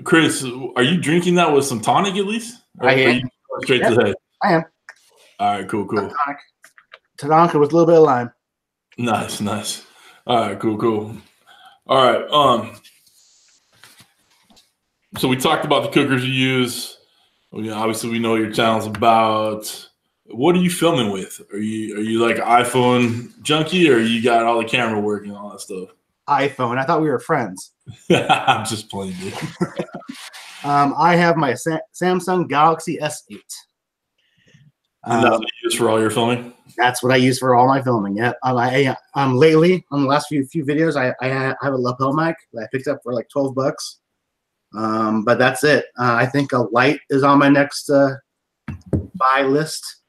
Kris, are you drinking that with some tonic at least? Or I are am. you straight to the head? I am. All right, cool. Tonic with a little bit of lime. Nice. All right, cool. All right. So we talked about the cookers you use. Obviously, we know what your channel's about. What are you filming with? Are you like iPhone junkie, or you got all the camera work and all that stuff? iPhone. I thought we were friends. I'm just playing, dude. I have my Samsung Galaxy S8. And that's what you use for all your filming? That's what I use for all my filming. Yeah. Lately, on the last few videos, I have a lapel mic that I picked up for like $12. But that's it. I think a light is on my next buy list.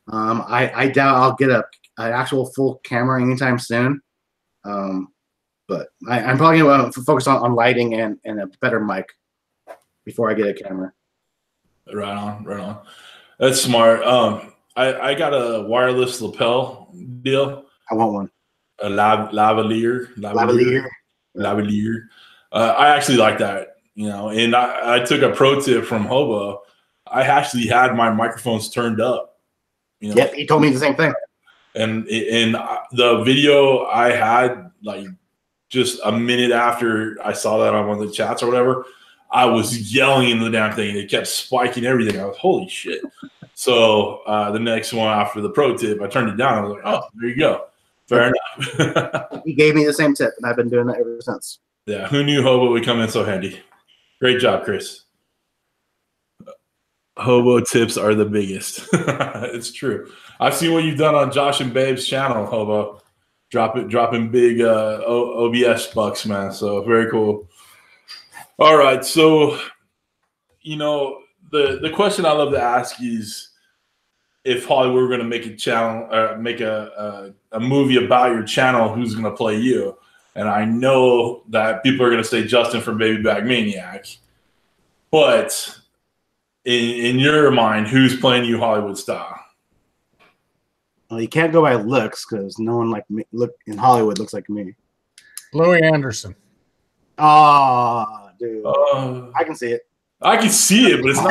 I doubt I'll get an actual full camera anytime soon. But I'm probably going to focus on lighting and a better mic before I get a camera. Right on. That's smart. I got a wireless lapel deal. I want one. A lavalier. I actually like that, and I took a pro tip from Hobo. I actually had my microphones turned up. Yep, he told me the same thing. And the video I had, like, just a minute after I saw that on one of the chats or whatever, I was yelling in the damn thing. It kept spiking everything. I was, holy shit. So the next one after the pro tip, I turned it down. I was like, oh, there you go. Fair enough. He gave me the same tip, and I've been doing that ever since. Yeah, who knew Hobo would come in so handy? Great job, Kris. Hobo tips are the biggest. It's true. I've seen what you've done on Josh and Babe's channel, Hobo. Dropping big OBS bucks, man. So very cool. All right, so the question I love to ask is, if Hollywood were going to make a channel, make a movie about your channel, who's going to play you? And I know that people are going to say Justin from Baby Back Maniac, but in your mind, who's playing you Hollywood style? Well, you can't go by looks because no one like me in Hollywood looks like me. Louis Anderson. Oh, dude, I can see it. I can see it, but it's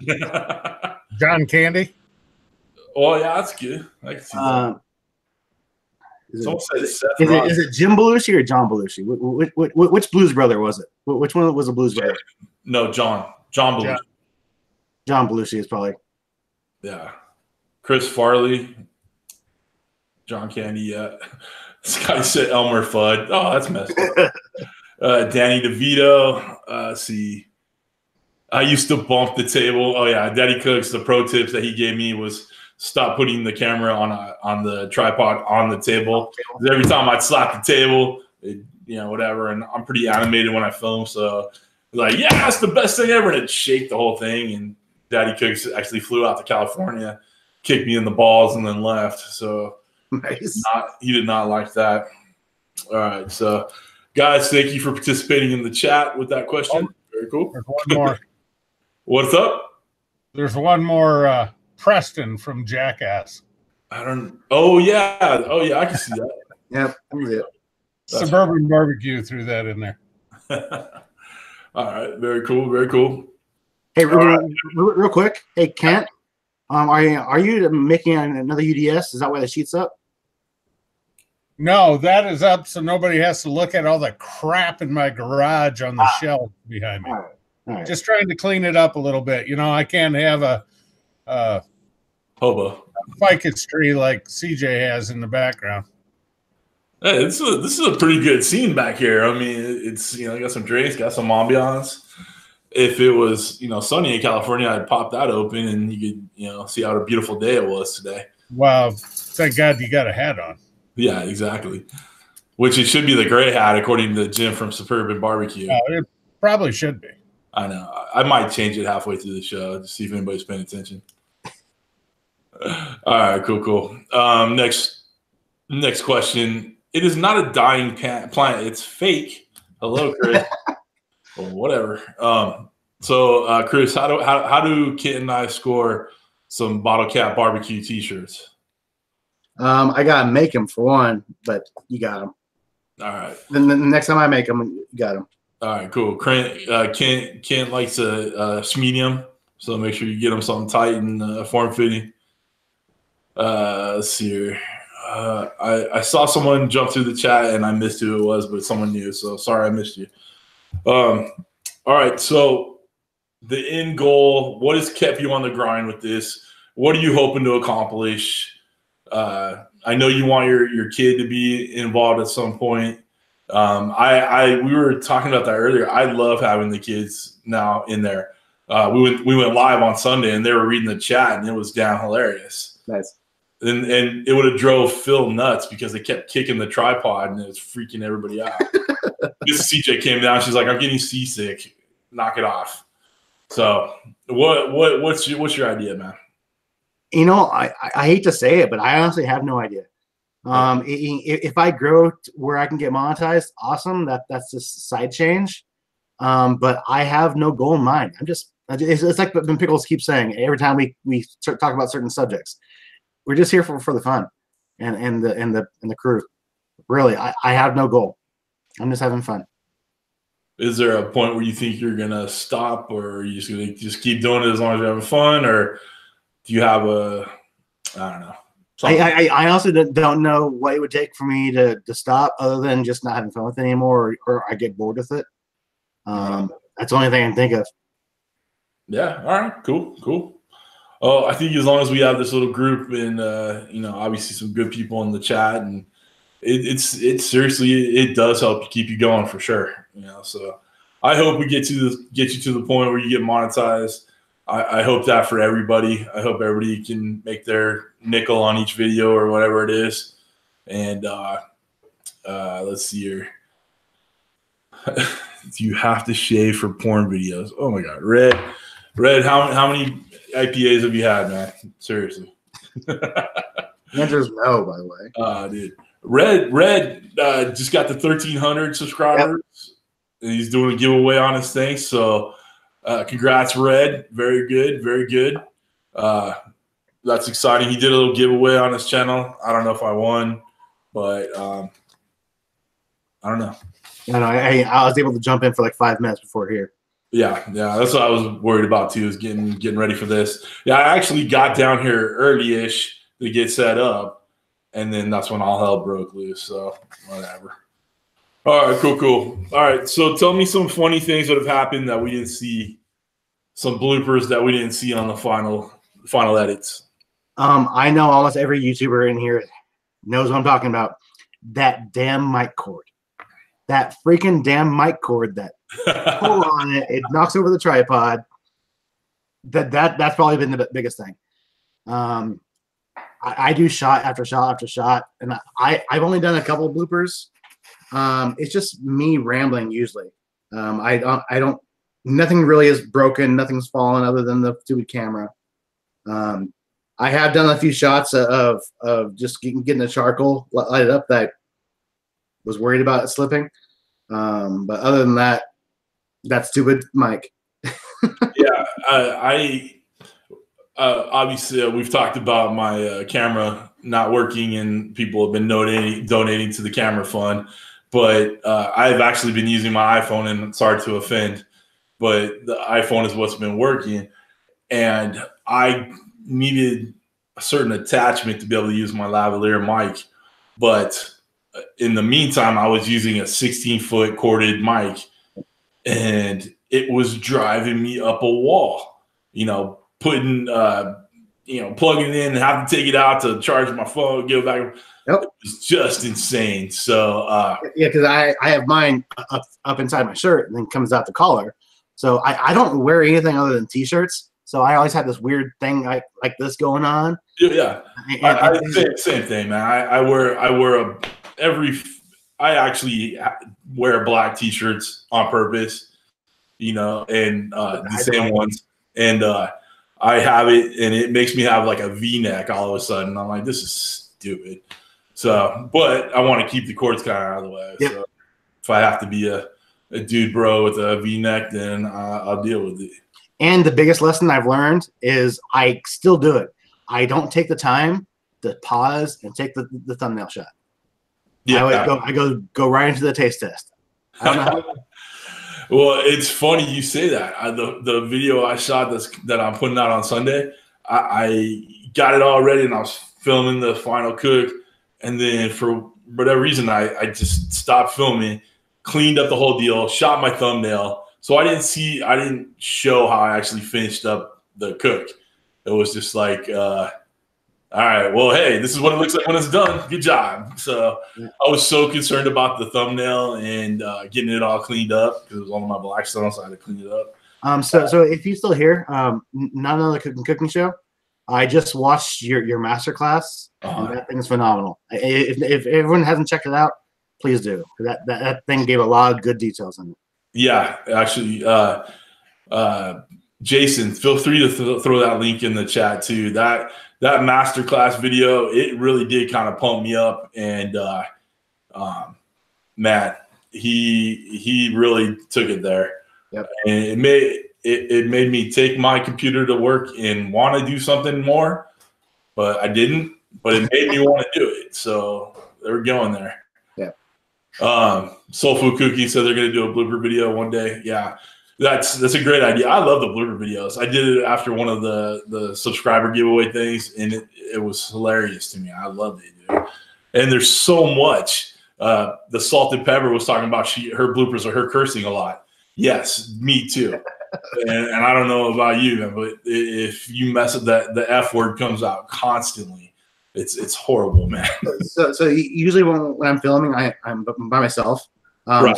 not. John Candy. Oh yeah, that's good. I can see that. Is it Jim Belushi or John Belushi? Which Blues Brother was it? Which one was a Blues Brother? No, John Belushi. John Belushi is probably. Yeah. Chris Farley. John Candy, yeah. This guy said Elmer Fudd. Oh, that's messed up. Danny DeVito. Let's see. I used to bump the table. Oh, yeah. Daddy Cooks, the pro tips that he gave me was stop putting the camera on the tripod on the table. Every time I'd slap the table, whatever. And I'm pretty animated when I film. So, like, yeah, that's the best thing ever. And it'd shake the whole thing. And Daddy Cooks actually flew out to California, kicked me in the balls, and then left. So, nice. He did not like that. All right. So, guys, thank you for participating in the chat with that question. Very cool. There's one more. What's up? There's one more. Preston from Jackass. Oh yeah, I can see that. Yep, I see it. Suburban Barbecue threw that in there. All right, very cool. Hey, real quick. Hey, Kent, are you making another UDS? Is that why the sheet's up? No, that is up so nobody has to look at all the crap in my garage on the shelf behind me. All right. Just trying to clean it up a little bit. I can't have a Hobo ficus tree like CJ has in the background. Hey, this is a pretty good scene back here. I mean, it's got some drinks, got some ambiance. If it was sunny in California, I'd pop that open and you could see what a beautiful day it was today. Wow, thank God you got a hat on. Yeah, exactly. Which it should be the gray hat according to Jim from Suburban Barbecue. It probably should be. I know. I might change it halfway through the show to see if anybody's paying attention. All right, cool. Next question. It is not a dying plant. It's fake. Hello, Kris. Well, whatever. So, Kris, how do Kit and I score some Bottlecap Barbecue T-shirts? I gotta make them for one, but you got them. All right. Then the next time I make them, you got them. All right, cool. Kent likes a medium, so make sure you get him something tight and form fitting. Let's see here. I saw someone jump through the chat and I missed who it was, but someone new. So sorry I missed you. All right, so the end goal. What has kept you on the grind with this? What are you hoping to accomplish? I know you want your kid to be involved at some point. We were talking about that earlier. I love having the kids now in there. We went live on Sunday and they were reading the chat and it was damn hilarious. Nice. And it would have drove Phil nuts because they kept kicking the tripod and it was freaking everybody out. This CJ came down. She's like, "I'm getting seasick. Knock it off." So what's your idea, man? You know, I hate to say it, but I honestly have no idea. If I grow to where I can get monetized, awesome. That's just a side change. But I have no goal in mind. It's like when Pickles keeps saying every time we talk about certain subjects, we're just here for the fun and the crew. Really, I have no goal. I'm just having fun. Is there a point where you think you're gonna stop, or are you just gonna keep doing it as long as you're having fun, or do you have I don't know. I also don't know what it would take for me to stop, other than just not having fun with it anymore, or I get bored with it. That's the only thing I can think of. Yeah. All right. Cool. Oh, I think as long as we have this little group and obviously some good people in the chat, and it's seriously, it does help keep you going for sure. So I hope we get you to the point where you get monetized. I hope that for everybody. I hope everybody can make their nickel on each video or whatever it is. And let's see here. You have to shave for porn videos. Oh my God, Red, how many IPAs have you had, man? Seriously. The answer is no, by the way. Dude. Red just got the 1,300 subscribers. Yep. And he's doing a giveaway on his thing. So congrats, Red. Very good. That's exciting. He did a little giveaway on his channel. I don't know if I won, but I don't know. I was able to jump in for like 5 minutes before here. Yeah, that's what I was worried about too, is getting ready for this. Yeah, I actually got down here early-ish to get set up, and then that's when all hell broke loose. So whatever. All right, cool. All right, so tell me some funny things that have happened that we didn't see, some bloopers that we didn't see on the final edits. I know almost every YouTuber in here knows what I'm talking about. That damn mic cord. That freaking damn mic cord that pull on it knocks over the tripod. That's probably been the biggest thing. I do shot after shot after shot, and I've only done a couple of bloopers. It's just me rambling usually. I don't. Nothing really is broken. Nothing's fallen other than the stupid camera. I have done a few shots of just getting the charcoal lighted up that was worried about it slipping. But other than that, that's stupid mic. Yeah, I obviously we've talked about my camera not working, and people have been donating to the camera fund. But I've actually been using my iPhone, and sorry to offend, but the iPhone is what's been working, and I needed a certain attachment to be able to use my lavalier mic. But in the meantime, I was using a 16-foot corded mic, and it was driving me up a wall. Plugging it in and having to take it out to charge my phone, give it back. Yep. It was just insane. So yeah, because I have mine up inside my shirt and then comes out the collar. So I don't wear anything other than t-shirts. So I always have this weird thing like this going on. Yeah, same thing, man. I actually wear black t-shirts on purpose, and the same ones. And I have it, and it makes me have like a V-neck all of a sudden. I'm like, this is stupid. So, but I want to keep the cords kind of out of the way. Yep. So if I have to be a dude bro with a V-neck, then I'll deal with it. And the biggest lesson I've learned is I still do it. I don't take the time to pause and take the thumbnail shot. Yeah, I go right into the taste test. I don't know Well, it's funny you say that. The video I shot that I'm putting out on Sunday, I got it all ready and I was filming the final cook, and then for whatever reason I just stopped filming, cleaned up the whole deal, shot my thumbnail. So I didn't show how I actually finished up the cook. It was just like, all right, well, hey, this is what it looks like when it's done. Good job. So I was so concerned about the thumbnail and getting it all cleaned up because it was on my Blackstone, so I had to clean it up. So if you're still here, not another cooking show. I just watched your masterclass, and that thing is phenomenal. If everyone hasn't checked it out, please do. That thing gave a lot of good details in it. Yeah, actually, Jason, feel free to throw that link in the chat too. That masterclass video, it really did kind of pump me up, and Matt, he really took it there. Yep. And it made me take my computer to work and want to do something more, but I didn't. But it made me want to do it. So they're going there. Yeah. Soul Food Cookie said they're going to do a blooper video one day. Yeah, that's a great idea. I love the blooper videos. I did it after one of the subscriber giveaway things, and it was hilarious to me. I loved it, dude. And there's so much. The Salt and Pepper was talking about her bloopers are her cursing a lot. Yes, me too. and I don't know about you, man, but if you mess up, the F word comes out constantly. It's horrible, man. So usually when I'm filming, I'm by myself. Right.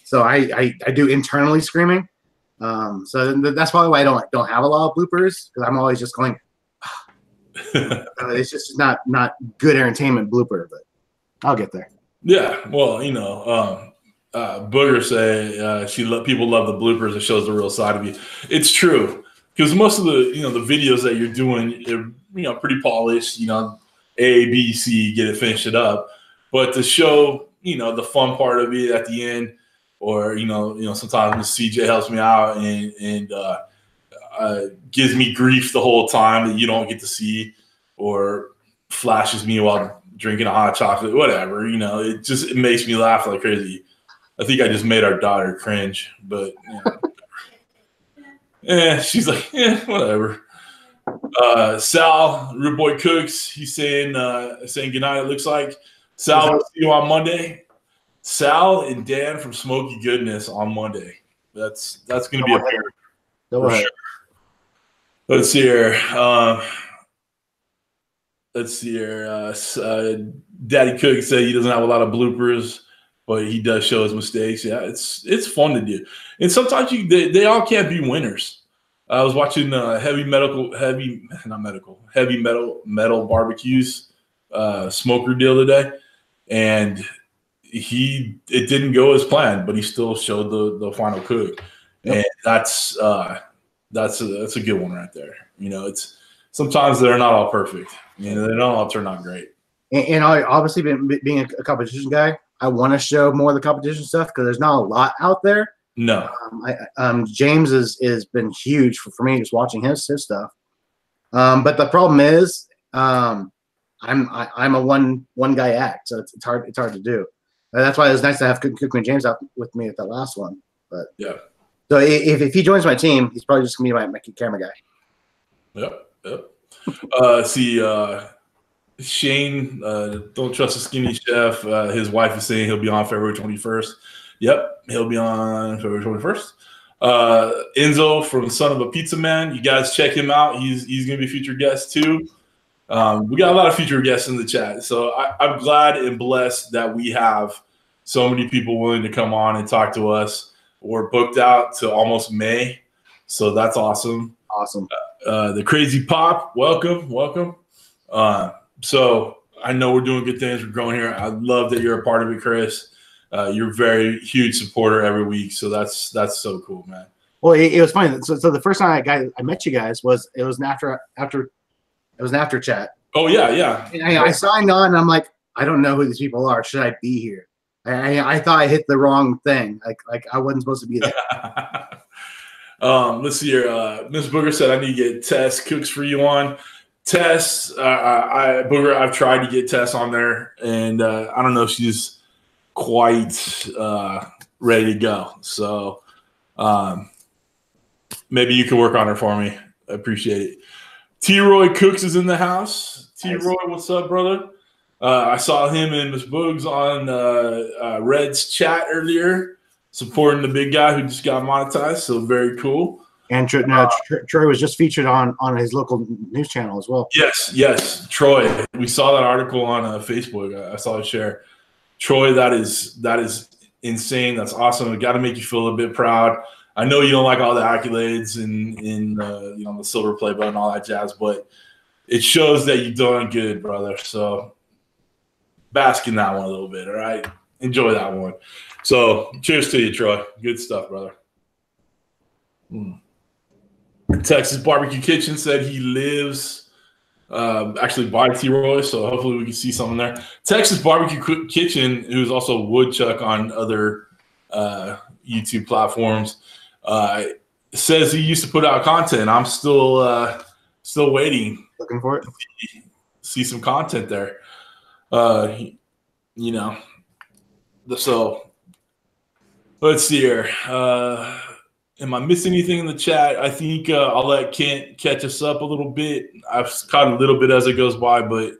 So I do internally screaming. So that's probably why I don't have a lot of bloopers, because I'm always just going. It's just not good entertainment blooper, but I'll get there. Yeah, well, Booger say people love the bloopers. It shows the real side of you. It's true, because most of the the videos that you're doing, pretty polished. A, B, C, get it, finish it up. But to show the fun part of it at the end, or sometimes CJ helps me out and gives me grief the whole time that you don't get to see, or flashes me while drinking a hot chocolate, whatever. It makes me laugh like crazy. I think I just made our daughter cringe, but she's like, whatever. Sal, Rude Boy Cooks, he's saying good night, it looks like. Sal, we'll see you on Monday. Sal and Dan from SmokeyGoodness on Monday. That's going to be a pair. Go ahead. Sure. Let's see here. Daddy Cook said he doesn't have a lot of bloopers, but he does show his mistakes. Yeah, it's fun to do. And sometimes they all can't be winners. I was watching Heavy Metal Barbecue's smoker deal today, and it didn't go as planned, but he still showed the final cook. Yep. And that's a good one right there. It's sometimes they're not all perfect. They don't all turn out great. And I obviously being a competition guy, I want to show more of the competition stuff because there's not a lot out there. No. James has been huge for me, just watching his stuff. But the problem is, I'm a one guy act, so it's hard to do. That's why it was nice to have Cook James out with me at that last one. But yeah. So if he joins my team, he's probably just gonna be my camera guy. Yep. Shane, don't trust a skinny chef. His wife is saying he'll be on February 21st. Yep, he'll be on February 21st. Enzo from Son of a Pizza Man, you guys check him out. He's going to be a featured guest too. We got a lot of featured guests in the chat, so I'm glad and blessed that we have so many people willing to come on and talk to us. We're booked out to almost May, so that's awesome. Awesome. The Crazy Pop, welcome. So I know we're doing good things. We're growing here. I love that you're a part of it, Kris. You're a very huge supporter every week, so that's so cool, man. Well, it was funny. So the first time I met you guys was an after chat. Oh yeah. And I signed on, and I'm like, I don't know who these people are. Should I be here? I thought I hit the wrong thing. Like I wasn't supposed to be there. Let's see here. Miss Booger said I need to get Tess Cooks for you on. Tess, Booger, I've tried to get Tess on there, and I don't know if she's quite ready to go. So Maybe you can work on her for me. I appreciate it. T-Roy Cooks is in the house. T-Roy, what's up, brother? I saw him and Miss Boogs on Red's chat earlier, supporting the big guy who just got monetized. So very cool. And Troy was just featured on his local news channel as well. Yes, Troy. We saw that article on Facebook. I saw it share. Troy, that is insane. That's awesome. It got to make you feel a bit proud. I know you don't like all the accolades and the silver play button, all that jazz, but it shows that you're doing good, brother. So bask in that one a little bit, all right? Enjoy that one. So cheers to you, Troy. Good stuff, brother. Texas Barbecue Kitchen said he lives actually by T-Roy, so hopefully we can see something there. Texas Barbecue Kitchen, who's also Woodchuck on other YouTube platforms, says he used to put out content. I'm still waiting. Looking for it. See some content there. So let's see here. Am I missing anything in the chat? I think I'll let Kent catch us up a little bit. I've caught a little bit as it goes by, but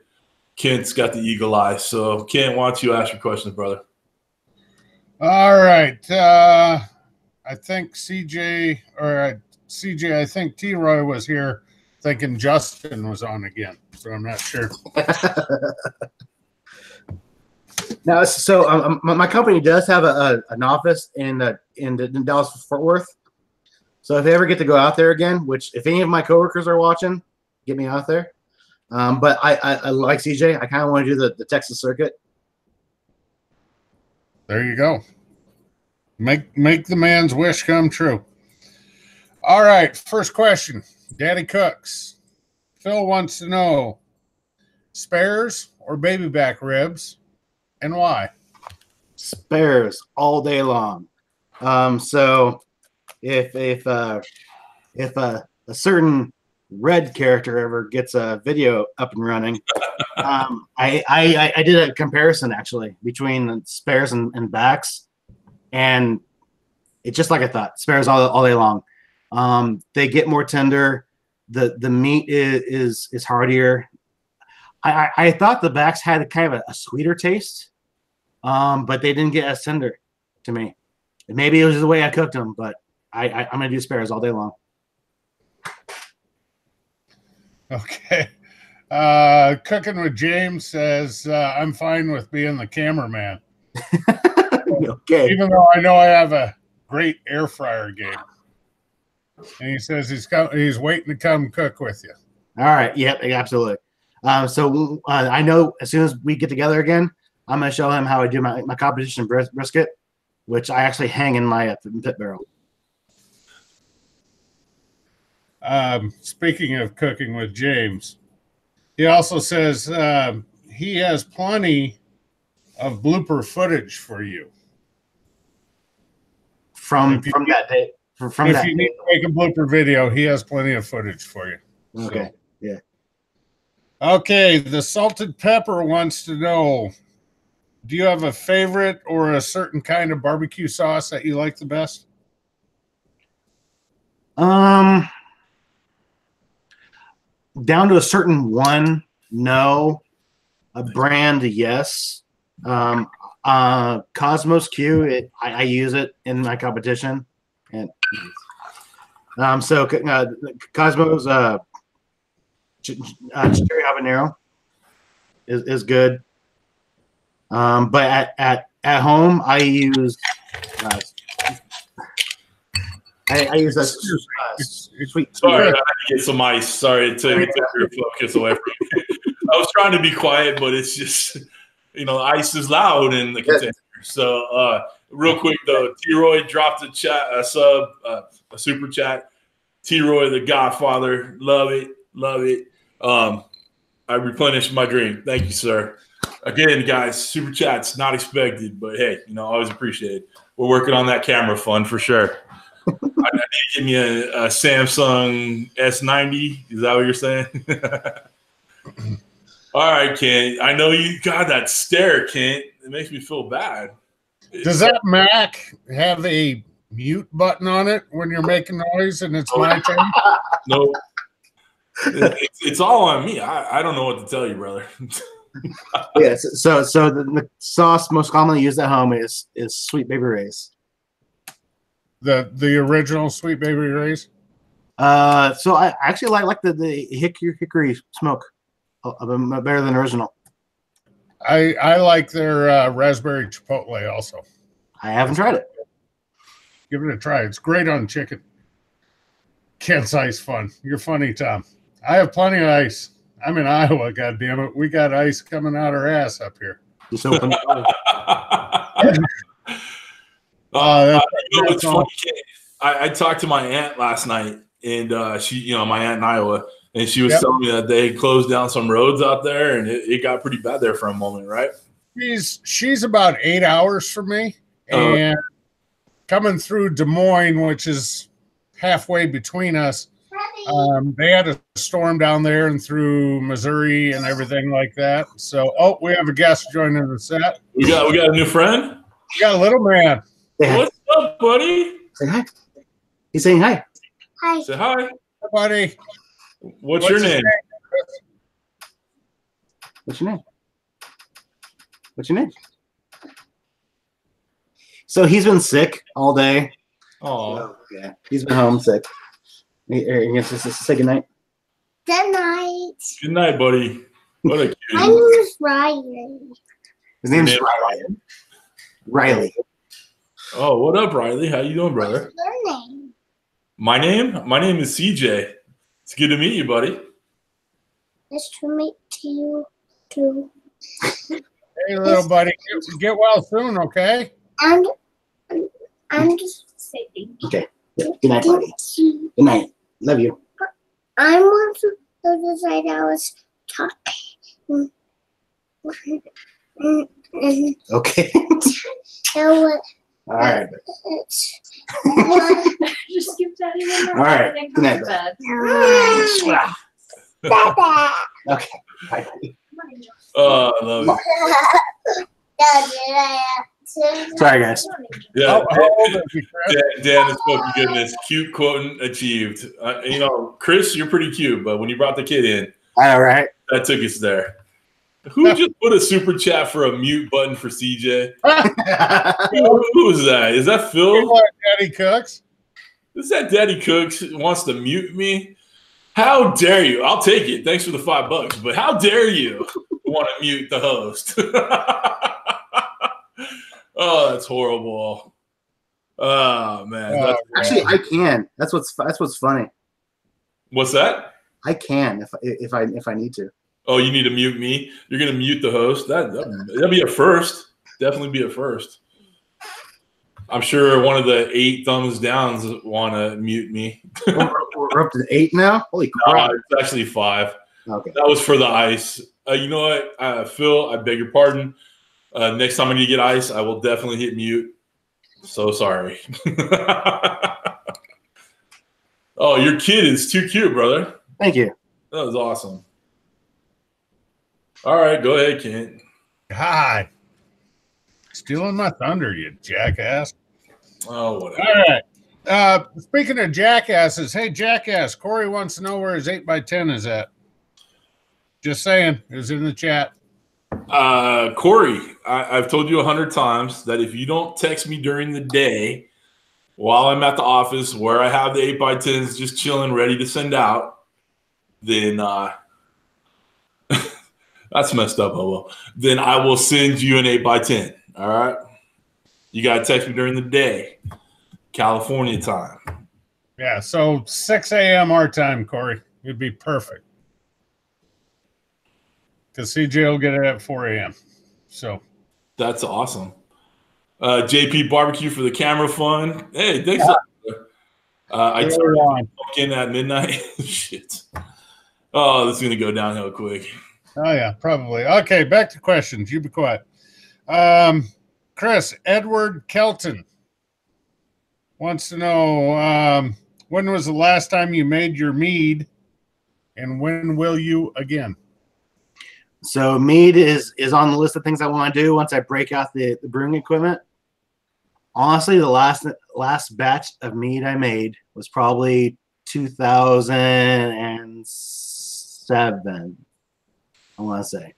Kent's got the eagle eye. So, Kent, why don't you ask your questions, brother? All right. I think CJ, I think T-Roy was here thinking Justin was on again. So I'm not sure. Now, so my company does have an office in Dallas Fort Worth. So if they ever get to go out there again, which if any of my coworkers are watching, get me out there. But I like CJ. I kind of want to do the Texas circuit. There you go. Make the man's wish come true. All right, first question. Daddy Cooks. Phil wants to know, spares or baby back ribs, and why? Spares all day long. So if a certain Red character ever gets a video up and running, I did a comparison actually between spares and backs, and it's just like I thought. Spares all day long. They get more tender. The meat is heartier. I thought the backs had kind of a sweeter taste, but they didn't get as tender to me. Maybe it was the way I cooked them, but I'm gonna do spares all day long. Okay. Cooking with James says I'm fine with being the cameraman. Okay. Even though I know I have a great air fryer game. And he says he's waiting to come cook with you. All right. Yep. Absolutely. So I know as soon as we get together again, I'm going to show him how I do my competition brisket, which I actually hang in my pit barrel. Speaking of cooking with James, he also says he has plenty of blooper footage for you. From that day. If you need to make a blooper video, he has plenty of footage for you. Okay. So. Yeah. Okay. The Salted Pepper wants to know, do you have a favorite or a certain kind of barbecue sauce that you like the best? Down to a certain one, no. A brand, yes. Cosmos Q, I use it in my competition. And Cosmos cherry habanero is good. But at home I use I use a sweet. Sorry, I had to get some ice. Sorry to take your focus away from me. I was trying to be quiet, but it's just ice is loud in the container. So real quick though, T-Roy dropped a super chat. T-Roy, the Godfather, love it. I replenished my drink. Thank you, sir. Again, guys, super chats not expected, but hey, always appreciate it. We're working on that camera fund for sure. I need to give me a Samsung S90. Is that what you're saying? All right, Kent. I know you got that stare, Kent. It makes me feel bad. Does that Mac have a mute button on it when you're making noise and it's my turn? No. It's all on me. I don't know what to tell you, brother. Yes. So the sauce most commonly used at home is Sweet Baby Ray's. The original Sweet Baby Ray's? So I actually like the hickory smoke better than original. I like their raspberry chipotle also. I haven't tried it. Give it a try. It's great on chicken. Kent's ice fun. You're funny, Tom. I have plenty of ice. I'm in Iowa, goddammit. We got ice coming out our ass up here. Just open it. It's funny. I talked to my aunt last night, and she, my aunt in Iowa, and she was telling me that they closed down some roads out there, and it got pretty bad there for a moment, right? She's about 8 hours from me, and coming through Des Moines, which is halfway between us. They had a storm down there and through Missouri and everything like that. So, we have a guest joining the set. We got a new friend. We got a little man. What's up, buddy? Say hi. He's saying hi. Hi. Say hi. Hi, buddy. What's your name? What's your name? What's your name? So he's been sick all day. Oh, yeah. He's been homesick. You gonna say goodnight? Good night. Good night, buddy. What a cutie. My name is Riley. His name's Riley. Riley. Oh, what up, Riley? How you doing, brother? What's your name? My name is CJ. It's good to meet you, buddy. Nice to meet you too. Hey, little buddy. Get well soon, okay? I'm just saying. Okay. Good night, buddy. Good night. Love you. I want to go to the side I was talking. Okay. All right. Just keep chatting with her. All right. And then Good night, come to bed. Okay. Bye. Oh, I love it. Sorry, guys. Yeah, How old is he, Chris? Dan is SmokeyGoodness. Cute quotient achieved. Kris, you're pretty cute, but when you brought the kid in, All right. that took us there. Who just put a super chat for a mute button for CJ? Who is that? Is that Phil? Daddy Cooks? Is that Daddy Cooks wants to mute me? How dare you? I'll take it. Thanks for the $5, but how dare you want to mute the host? Oh, that's horrible. Oh man. Actually, I can. That's what's funny. What's that? I can if I need to. Oh, you need to mute me? You're gonna mute the host? That'd be a first. Definitely be a first. I'm sure one of the 8 thumbs downs want to mute me. We're up to 8 now. Holy crap! No, it's actually 5. Okay. That was for the ice. You know what, Phil? I beg your pardon. Next time I need to get ice, I will definitely hit mute. So sorry. Oh, your kid is too cute, brother. Thank you. That was awesome. All right, go ahead, Kent. Hi. Stealing my thunder, you jackass. Oh, whatever. All right. Speaking of jackasses, hey, jackass, Corey wants to know where his 8x10 is at. Just saying. It was in the chat. Corey, I've told you 100 times that if you don't text me during the day while I'm at the office where I have the 8x10s just chilling, ready to send out, then that's messed up, Hobo. Then I will send you an 8x10. All right? You got to text me during the day, California time. Yeah, so 6 a.m. our time, Corey. It'd be perfect. Because CJ will get it at 4 a.m. So that's awesome. JP Barbecue for the camera fun. Hey, thanks. I turned in at midnight. Shit. Oh, this is going to go downhill quick. Oh, yeah, probably. Okay, back to questions. You be quiet. Kris, Edward Kelton wants to know, when was the last time you made your mead, and when will you again? So mead is on the list of things I want to do once I break out the brewing equipment. Honestly, the last batch of mead I made was probably 2007. I want to say.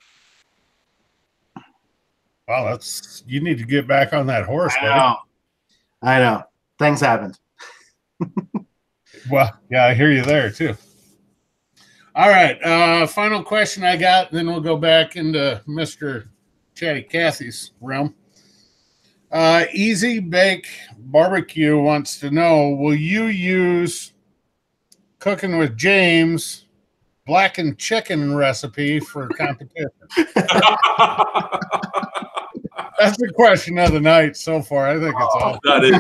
Wow, you need to get back on that horse, buddy. I know. Things happened. Well, yeah, I hear you there too. All right, final question I got, then we'll go back into Mr. Chatty Cathy's realm. Easy Bake Barbecue wants to know, will you use Cooking with James blackened chicken recipe for competition? That's the question of the night so far. I think it's all. That is.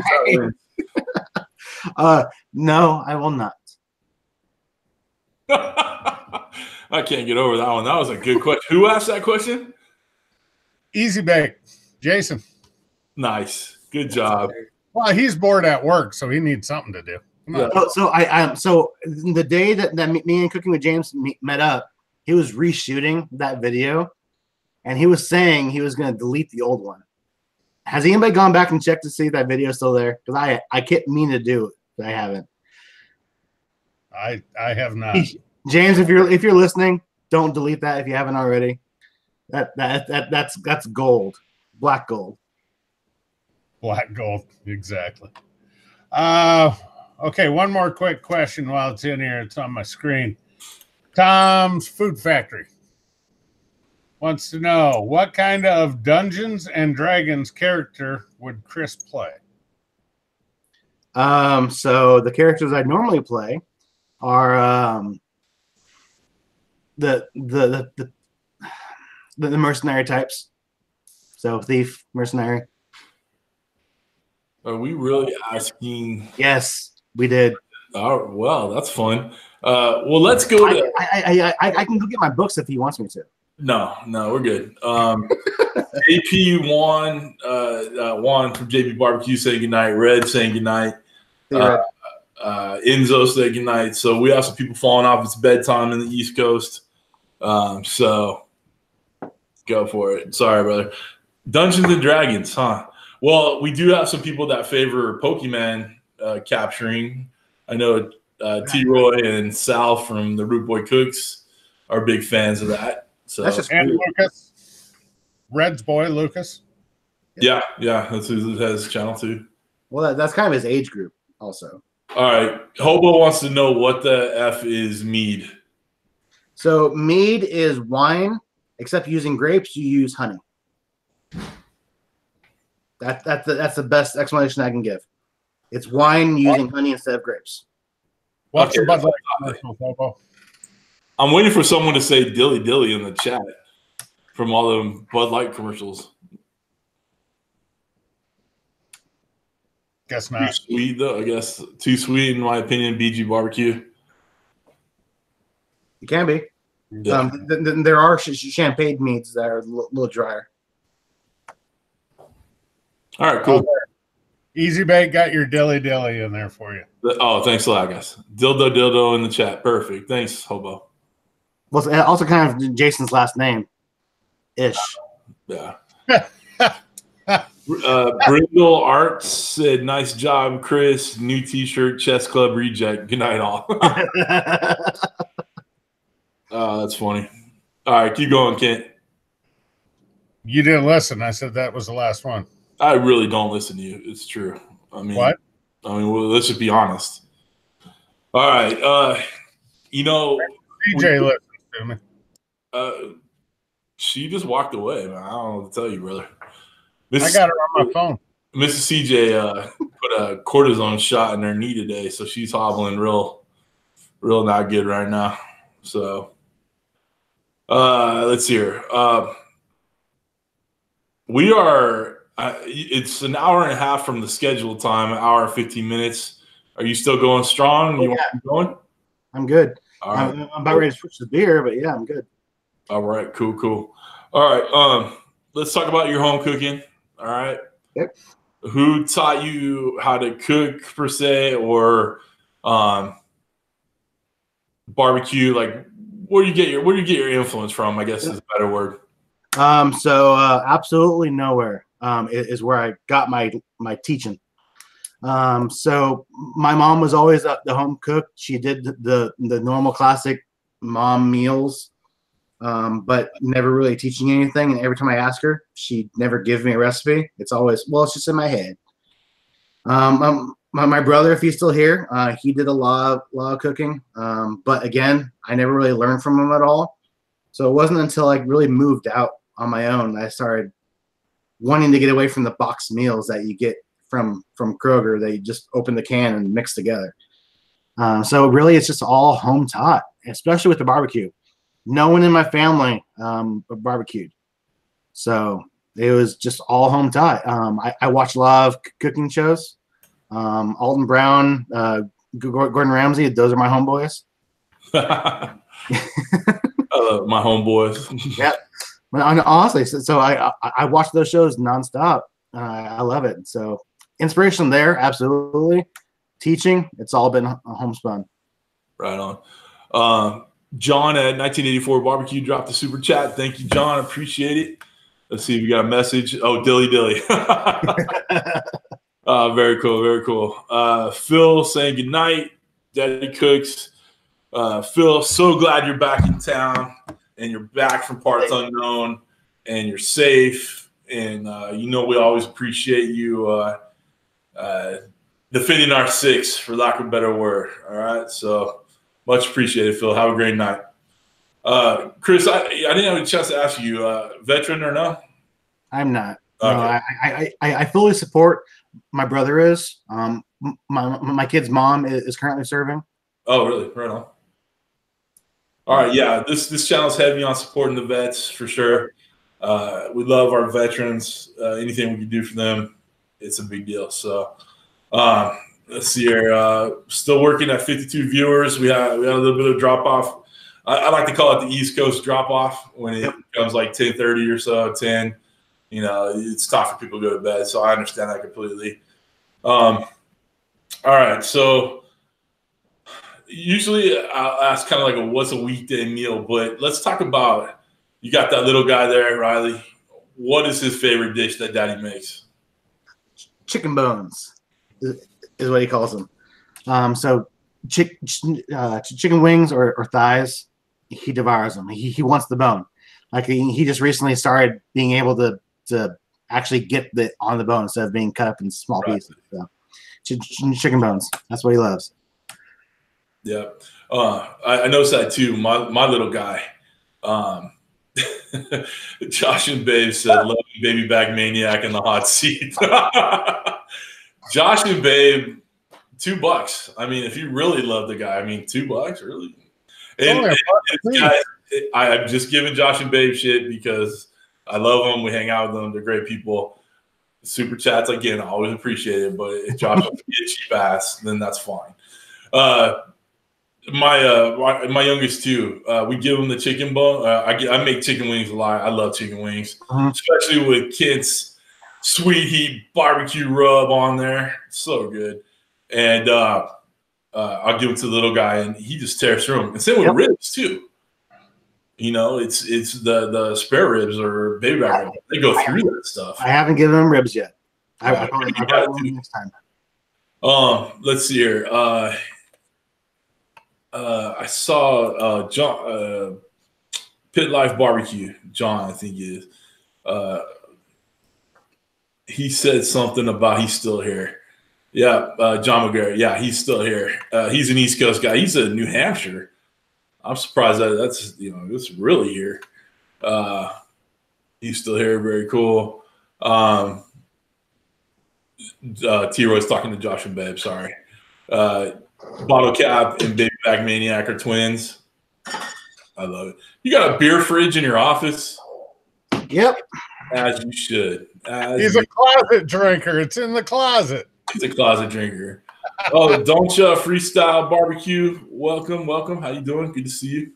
No, I will not. I can't get over that one. That was a good question. Who asked that question? Easy Bake, Jason. Nice, good job. Well, he's bored at work, so he needs something to do. So the day that me and Cooking with James met up, he was reshooting that video, and he was saying he was going to delete the old one. Has anybody gone back and checked to see if that video is still there? Because I kept meaning to do it, but I haven't. I have not. James, if you're listening, don't delete that if you haven't already. That's gold, black gold. Black gold, exactly. Okay, one more quick question while it's in here. It's on my screen. Tom's Food Factory wants to know, what kind of Dungeons and Dragons character would Kris play? So the characters I normally play are the mercenary types. So thief, mercenary. Are we really asking? Yes, we did. Oh, well, that's fun. Well, let's go to. I can go get my books if he wants me to. No, we're good. JP Juan from JP Barbecue saying goodnight. Red saying goodnight. Enzo saying goodnight. So we have some people falling off. It's bedtime in the East Coast. So go for it. Sorry, brother. Dungeons and Dragons, huh? Well, we do have some people that favor Pokemon capturing. I know T-Roy and Sal from the Root Boy Cooks are big fans of that. So that's just and cool. Lucas, Red's boy, Lucas. Yeah, that's who has channel 2. Well, that's kind of his age group, also. All right, Hobo wants to know what the F is mead. So mead is wine, except using grapes, you use honey. That's the best explanation I can give. It's wine using honey instead of grapes. What's your Bud Light commercial, Hobo? I'm waiting for someone to say dilly dilly in the chat from all the Bud Light commercials. Guess not. Too sweet, though. I guess too sweet, in my opinion. BG Barbecue. It can be. Yeah. There are champagne meads that are a little drier. All right, cool. Easy Bake got your dilly dilly in there for you. Oh, thanks a lot, guys. Dildo in the chat. Perfect. Thanks, Hobo. Well, it's also kind of Jason's last name, ish. Yeah. Brindle Arts said, "Nice job, Kris. New T-shirt, Chess Club reject. Good night, all." That's funny. All right, keep going, Kent. You didn't listen. I said that was the last one. I really don't listen to you. It's true. I mean, what? Well, let's just be honest. All right. CJ listens to me. She just walked away, man. I don't know what to tell you, brother. I got her on my phone. Mrs. CJ put a cortisone shot in her knee today, so she's hobbling real not good right now. So let's see here. We are. It's an hour and a half from the scheduled time. An hour and 15 minutes. Are you still going strong? You want to keep going? I'm good. All right. I'm about ready to switch to beer, but yeah, I'm good. All right. Cool. All right. Let's talk about your home cooking. All right. Yep. Who taught you how to cook per se, or barbecue? Like, where do you get your influence from? I guess is a better word. So absolutely nowhere. is where I got my teaching. So my mom was always the home cook. She did the normal classic mom meals, but never really teaching anything. And every time I ask her, she'd never give me a recipe. It's always, well, it's just in my head. My brother, if he's still here, he did a lot of cooking. But again, I never really learned from him at all. So it wasn't until I really moved out on my own that I started wanting to get away from the box meals that you get from Kroger. They just open the can and mix together. So really, it's just all home taught, especially with the barbecue. No one in my family barbecued, so it was just all home taught. I watched a lot of cooking shows. Alton Brown, Gordon Ramsay. Those are my homeboys. My homeboys. Yeah, honestly, so I watch those shows nonstop. I love it. So inspiration there, absolutely. Teaching, it's all been homespun. Right on. John at 1984 Barbecue dropped a super chat. Thank you, John. Appreciate it. Let's see if we got a message. Oh, Dilly. Very cool. Very cool. Phil saying good night. Daddy Cooks. Phil, so glad you're back in town and you're back from parts unknown and you're safe. And, we always appreciate you defending our six, for lack of a better word. All right. So much appreciated, Phil. Have a great night. Kris, I didn't have a chance to ask you, veteran or no? I'm not. Okay. No, I fully support. My brother is. My kid's mom is currently serving. Oh, really? Right on. All right. Yeah. This channel's heavy on supporting the vets for sure. We love our veterans. Anything we can do for them, it's a big deal. So let's see here. Still working at 52 viewers. We had a little bit of drop off. I like to call it the East Coast drop off when it comes like 10:30 or so, 10. It's tough for people to go to bed. So I understand that completely. All right. So usually I'll ask kind of like what's a weekday meal, but let's talk about, you got that little guy there, Riley. What is his favorite dish that Daddy makes? Chicken bones is what he calls them. So chicken wings or thighs, he devours them. He wants the bone. Like he just recently started being able to actually get on the bone instead of being cut up in small pieces. So chicken bones, that's what he loves. Yeah. I noticed that too. My little guy. Josh and Babe said, "Love you, baby bag maniac in the hot seat." Josh and Babe, $2. I mean, if you really love the guy, I mean, $2, really. And guys, I'm just giving Josh and Babe shit because I love them. We hang out with them. They're great people. Super chats again, I always appreciate it. But if Josh wants to be a cheap ass, then that's fine. My youngest too. We give him the chicken bone. I make chicken wings a lot. I love chicken wings, especially with Kent's sweet heat barbecue rub on there. So good. And I'll give it to the little guy, and he just tears through them. And same with ribs too. It's the spare ribs or baby back ribs. They go through that stuff. I haven't given him ribs yet. I probably next time. Let's see here. I saw John Pit Life Barbecue. John, I think it is. He said something about he's still here. Yeah, John McGarrett. Yeah, he's still here. He's an East Coast guy. He's in New Hampshire. I'm surprised that's it's really here. He's still here. Very cool. T-Roy's talking to Josh and Babe. Sorry. Bottlecap and Baby Back Maniac are twins. I love it. You got a beer fridge in your office? Yep. As you should. He's a closet drinker. It's in the closet. He's a closet drinker. Oh, Don't Ya Freestyle Barbecue. Welcome. How you doing? Good to see you.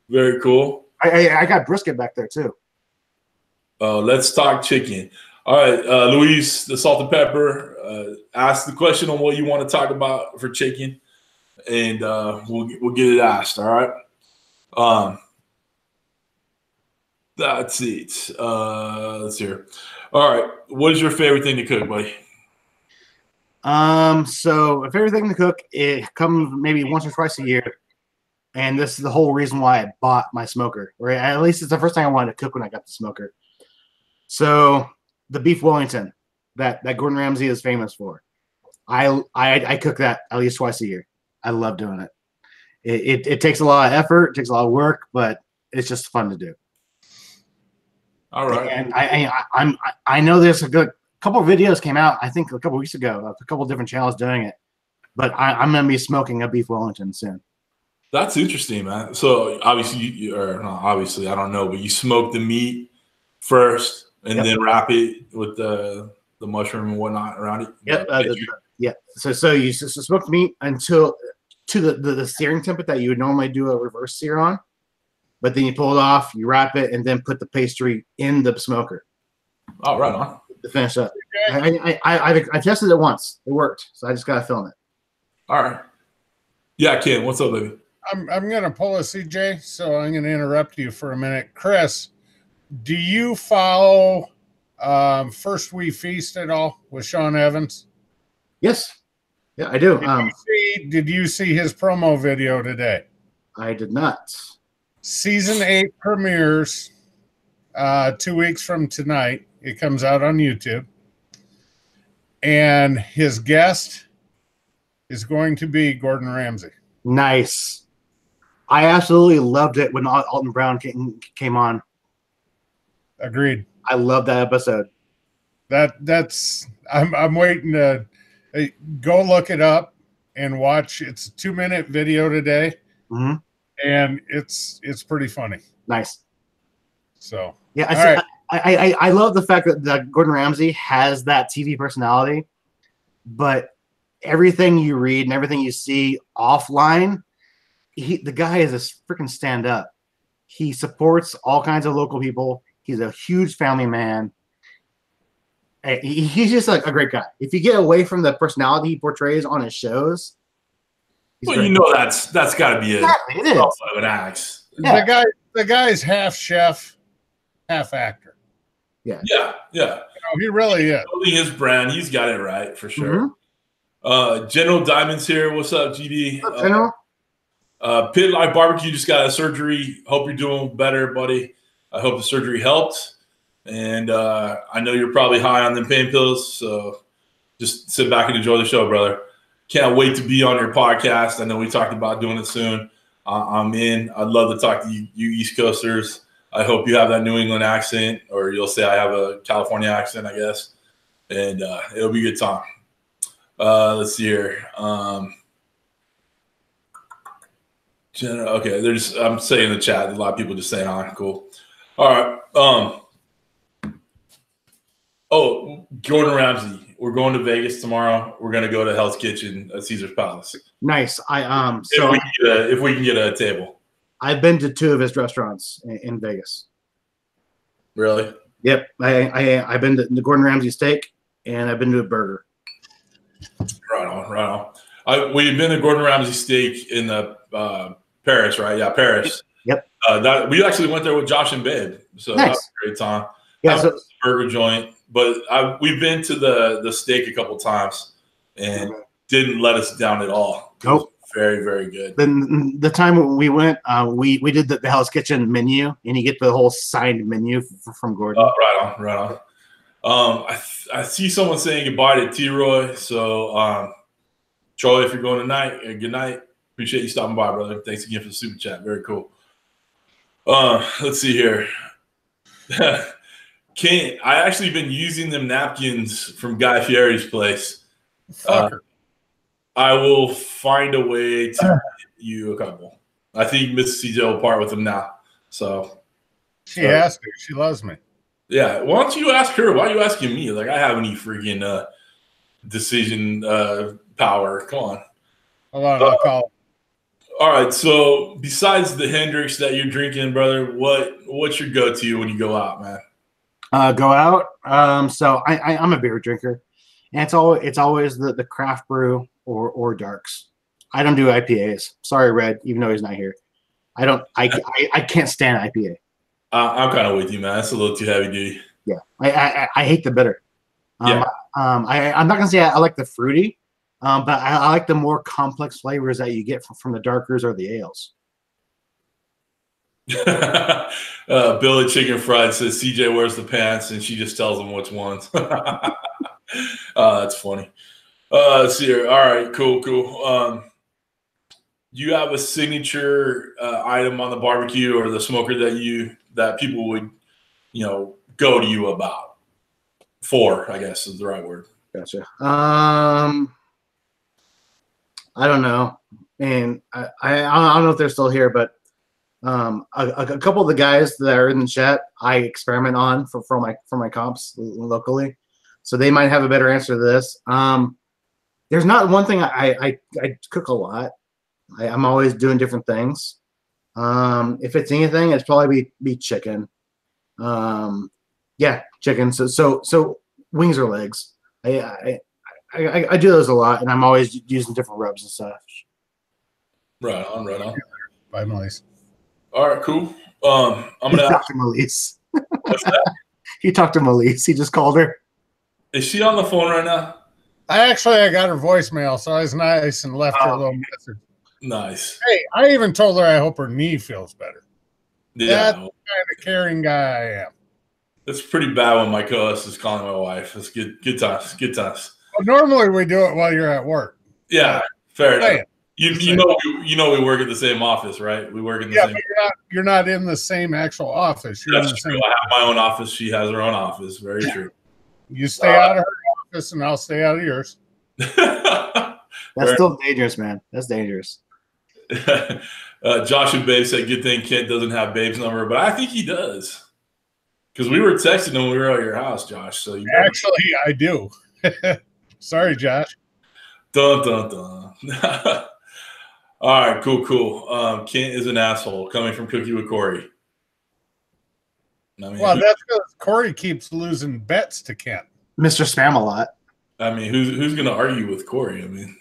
Very cool. I got brisket back there too. Let's talk chicken. All right, Luis, the salt and pepper. Ask the question on what you want to talk about for chicken, and we'll get it asked. All right. That's it. Let's hear. All right. What is your favorite thing to cook, buddy? So if everything to cook, it comes maybe once or twice a year. And this is the whole reason why I bought my smoker. Or at least it's the first thing I wanted to cook when I got the smoker. So the beef Wellington that Gordon Ramsay is famous for. I cook that at least twice a year. I love doing it. It takes a lot of effort, it takes a lot of work, but it's just fun to do. All right. And I know there's a couple of videos came out, I think a couple of weeks ago, of a couple of different channels doing it. But I'm gonna be smoking a beef Wellington soon. That's interesting, man. So obviously, or not obviously, I don't know, but you smoke the meat first and then wrap it with the mushroom and whatnot around it. Yep. So you smoke the meat until to the searing temperature that you would normally do a reverse sear on, but then you pull it off, you wrap it, and then put the pastry in the smoker. Oh, right on. To finish up. I tested it once. It worked. So I just gotta film it. All right. Yeah, Ken, what's up, baby? I'm gonna pull a CJ, so I'm gonna interrupt you for a minute. Kris, do you follow First We Feast at all with Sean Evans? Yes. Yeah, I do. Did you see his promo video today? I did not. Season 8 premieres 2 weeks from tonight. It comes out on YouTube. And his guest is going to be Gordon Ramsay. Nice. I absolutely loved it when Alton Brown came on. Agreed. I love that episode. I'm waiting to go look it up and watch. It's a 2-minute video today, and it's pretty funny. Nice. So yeah, I love the fact that Gordon Ramsay has that TV personality, but everything you read and everything you see offline, the guy is a freaking stand-up. He supports all kinds of local people. He's a huge family man. He's just like a great guy. If you get away from the personality he portrays on his shows, well, you know that's got to be an axe. Yeah. The guy's half chef, half actor. Yeah. He really is. Building his brand, he's got it right for sure. General Diamonds here. What's up, GD? What's up, General? Pit Life Barbecue just got a surgery. Hope you're doing better, buddy. I hope the surgery helped. And I know you're probably high on them pain pills, so just sit back and enjoy the show, brother. Can't wait to be on your podcast. I know we talked about doing it soon. I'm in. I'd love to talk to you East Coasters. I hope you have that New England accent, or you'll say I have a California accent, I guess. And it'll be a good time. Let's see here. Okay, I'm saying in the chat, a lot of people just saying hi. Cool. All right. Gordon Ramsay. We're going to Vegas tomorrow. We're going to go to Hell's Kitchen at Caesar's Palace. Nice. If we can get a table. I've been to 2 of his restaurants in Vegas. Really? Yep. I've been to the Gordon Ramsay steak, and I've been to a burger. Right on. We've been to Gordon Ramsay steak in the Paris, right? Yeah, Paris. Yep. We actually went there with Josh and Babe, so nice. That was a great time. Yeah, that was a burger joint, but we've been to the steak a couple times and didn't let us down at all. Nope. Very, very good. Then the time we went, we did the Hell's Kitchen menu, and you get the whole signed menu from Gordon. Right on. I see someone saying goodbye to T-Roy. So, Troy, if you're going tonight, good night. Appreciate you stopping by, brother. Thanks again for the super chat. Very cool. Let's see here. I actually been using them napkins from Guy Fieri's place. I will find a way to get you a couple. I think Miss CJ will part with them now. So she asked me. She loves me. Yeah. Why don't you ask her? Why are you asking me? Like, I have any freaking decision power. Come on. Hold on, I'll call. All right. So besides the Hendrix that you're drinking, brother, what's your go-to when you go out, man? Go out. So I'm a beer drinker, and it's always the craft brew or darks. I don't do IPAs. Sorry, Red, even though he's not here. I can't stand IPA. I'm kind of with you, man. That's a little too heavy duty. Yeah, I hate the bitter. Yeah. I'm not gonna say I like the fruity, but I like the more complex flavors that you get from the darkers or the ales. Billy Chicken Fried says CJ wears the pants and she just tells him which ones. That's funny. Let's see here. All right, cool. Do you have a signature item on the barbecue or the smoker that people would, go to you about? I guess is the right word. Gotcha. I don't know, and I don't know if they're still here, but a couple of the guys that are in the chat, I experiment on for my comps locally, so they might have a better answer to this. There's not one thing. I cook a lot. I'm always doing different things. If it's anything, it's probably be chicken. Yeah, chicken. So wings or legs. I do those a lot, and I'm always using different rubs and stuff. Right on. Bye, Melise. All right, cool. I'm gonna talk to Melise. What's that? He talked to Melise. He just called her. Is she on the phone right now? I got her voicemail, so I was nice and left her a little message. Nice. Hey, I even told her I hope her knee feels better. Yeah. That's the kind of caring guy I am. It's pretty bad when my co-host is calling my wife. It's good times. Well, normally we do it while you're at work. Yeah, fair enough. You know we work at the same office, right? We work in the same. But you're not in the same actual office. You're in the true. same. I have my own office. She has her own office. Very true. You stay out of her office, and I'll stay out of yours. That's still dangerous, man. That's dangerous. Josh and Babe said, "Good thing Kent doesn't have Babe's number," but I think he does. Because we were texting him when we were at your house, Josh. So actually, I do. Sorry, Josh. Dun dun dun. All right, cool. Kent is an asshole coming from Cookie with Corey. That's because Corey keeps losing bets to Kent. Mr. Spam a lot. I mean, who's going to argue with Corey? I mean,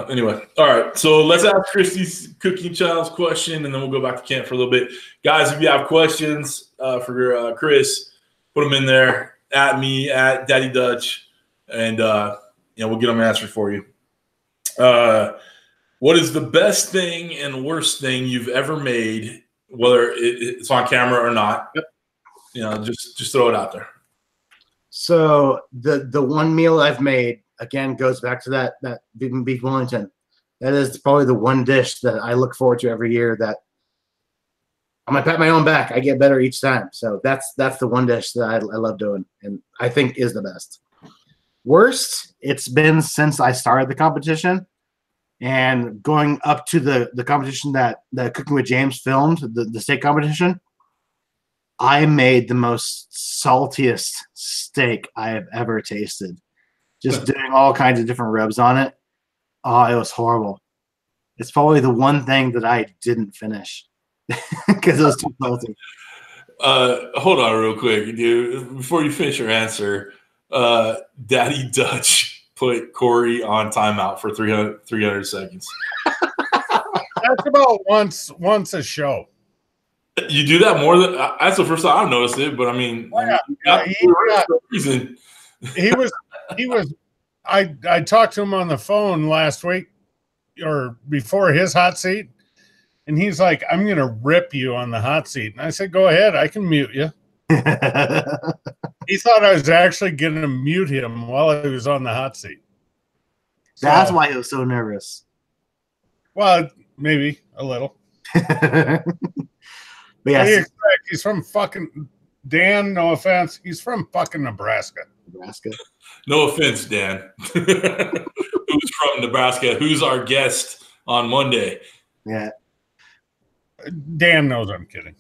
anyway. All right, so let's ask Christy's cooking challenge question, and then we'll go back to Kent for a little bit. Guys, if you have questions for Kris, put them in there at me, at Daddy Dutch, and we'll get them answered for you. What is the best thing and worst thing you've ever made, whether it's on camera or not? Yep. Just throw it out there. So the one meal I've made, again, goes back to that beef Wellington. That is probably the one dish that I look forward to every year that I'm gonna pat my own back. I get better each time. So that's the one dish that I love doing, and I think is the best. Worst, it's been since I started the competition, and going up to the competition that Cooking with James filmed, the steak competition. I made the most saltiest steak I have ever tasted. Just doing all kinds of different rubs on it. Oh, it was horrible. It's probably the one thing that I didn't finish because it was too salty. Hold on real quick, dude. Before you finish your answer, Daddy Dutch put Corey on timeout for 300 seconds. That's about once a show. You do that more than that's the first time I've noticed it, but I mean, he was. I talked to him on the phone last week or before his hot seat, and he's like, "I'm going to rip you on the hot seat," and I said, "Go ahead, I can mute you." He thought I was actually going to mute him while he was on the hot seat. That's why he was so nervous. Well, maybe a little. But yes. What do you expect? He's from fucking Dan. No offense. He's from fucking Nebraska. No offense, Dan. Who's from Nebraska? Who's our guest on Monday? Yeah. Dan knows I'm kidding.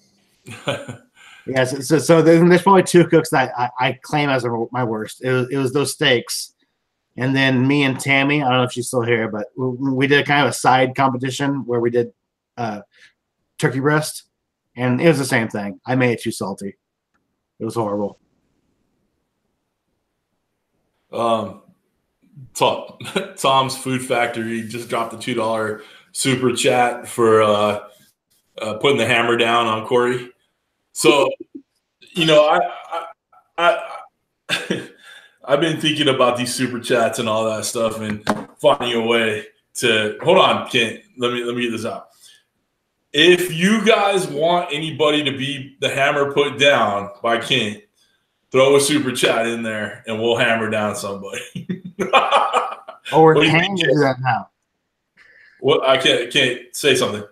Yes. So there's probably two cooks that I claim as my worst. It was those steaks. And then me and Tammy, I don't know if she's still here, but we did kind of a side competition where we did turkey breast. And it was the same thing. I made it too salty. It was horrible. Tom's Food Factory just dropped the $2 super chat for putting the hammer down on Corey. So, you know, I've been thinking about these super chats and all that stuff and finding a way to hold on, Kent. Let me get this out. If you guys want anybody to be the hammer put down by Kent, throw a super chat in there and we'll hammer down somebody. We're paying to do that now. What I can't say something.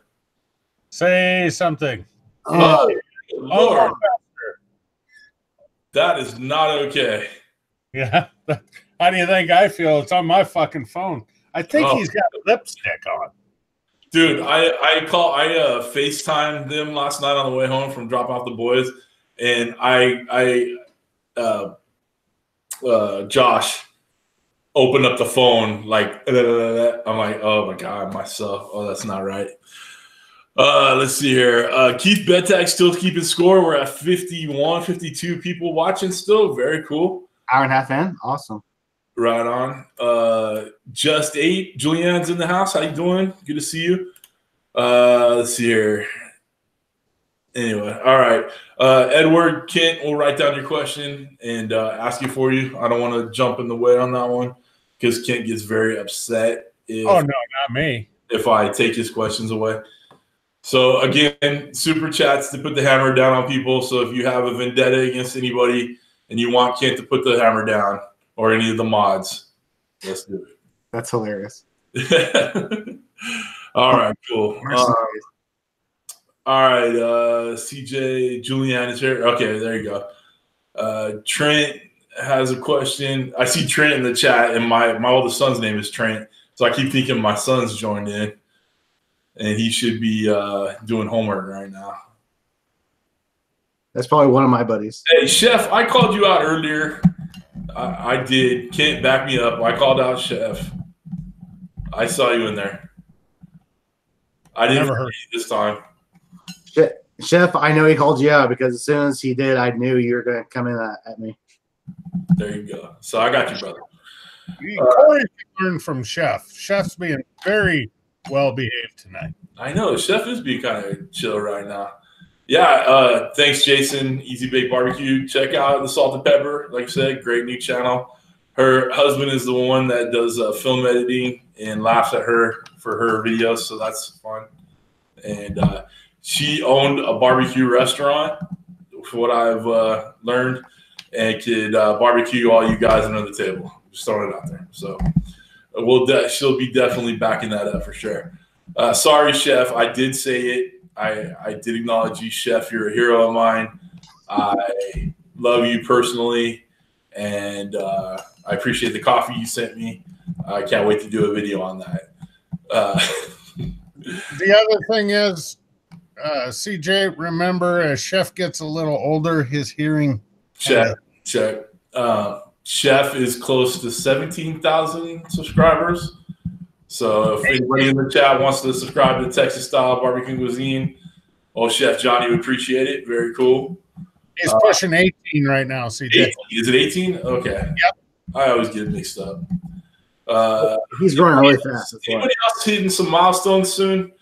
Say something. Oh, Lord. That is not okay. Yeah. How do you think I feel? It's on my fucking phone. I think he's got lipstick on. Dude, I FaceTimed them last night on the way home from dropping off the boys, and Josh opened up the phone like I'm like, oh my God, myself. Oh, that's not right. Let's see here. Keith Betak still keeping score. We're at 51, 52 people watching still. Very cool. Hour and a half in. Awesome. Right on. Just 8. Julianne's in the house. How you doing? Good to see you. Let's see here. Anyway, all right. Edward Kent will write down your question and ask it for you. I don't want to jump in the way on that one because Kent gets very upset. Oh, no, not me. If I take his questions away. So, again, super chats to put the hammer down on people. So if you have a vendetta against anybody and you want Kent to put the hammer down or any of the mods, let's do it. That's hilarious. All right, cool. All right, CJ, Julianne is here. Okay, there you go. Trent has a question. I see Trent in the chat, and my oldest son's name is Trent. So I keep thinking my son's joined in, and he should be doing homework right now. That's probably one of my buddies. Hey, Chef, I called you out earlier. I did. Can't back me up. I called out Chef. I saw you in there. I didn't hear you this time. Chef, I know he called you out because as soon as he did, I knew you were going to come in at me. There you go. So I got you, brother. Corey can learn from Chef. Chef's being very well behaved tonight. I know. Chef is being kind of chill right now. Yeah. Thanks, Jason. Easy Bake Barbecue. Check out the Salt and Pepper. Like I said, great new channel. Her husband is the one that does film editing and laughs at her for her videos, so that's fun. And she owned a barbecue restaurant, for what I've learned, and could barbecue all you guys under the table. Just throwing it out there. So she'll be definitely backing that up for sure. Sorry, Chef. I did say it. I did acknowledge you, Chef. You're a hero of mine. I love you personally, and I appreciate the coffee you sent me. I can't wait to do a video on that. The other thing is, CJ, remember, as Chef gets a little older, his hearing. Check. Chef is close to 17,000 subscribers. So if anybody in the chat wants to subscribe to Texas Style Barbecue Cuisine, Chef Johnny would appreciate it. Very cool. He's pushing 18 right now, CJ. 18? Is it 18? Okay. Yep. I always get mixed up. He's growing really fast. Anybody else hitting some milestones soon?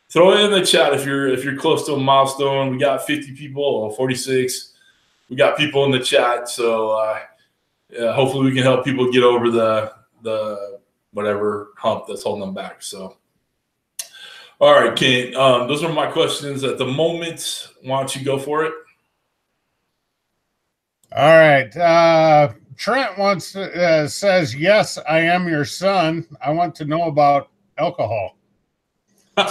Throw it in the chat if you're close to a milestone. We got 50 people or 46. We got people in the chat, so hopefully we can help people get over the whatever hump that's holding them back. So, all right, Kent. Those are my questions at the moment. Why don't you go for it? All right. Trent says, yes, I am your son. I want to know about alcohol. Thank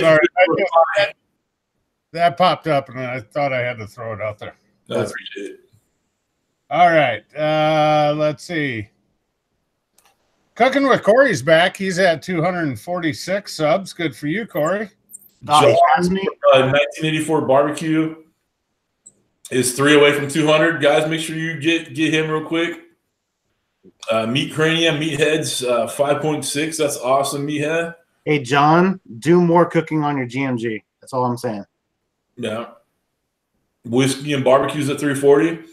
Sorry, you. that popped up, and I thought I had to throw it out there. I appreciate it. All right. Let's see. Cooking with Corey's back. He's at 246 subs. Good for you, Corey. He has me. 1984 barbecue is 3 away from 200. Guys, make sure you get him real quick. Meat Cranium, Meatheads, 5.6. That's awesome, Meathead. Hey, John, do more cooking on your GMG. That's all I'm saying. Yeah. Whiskey and Barbecues at 340.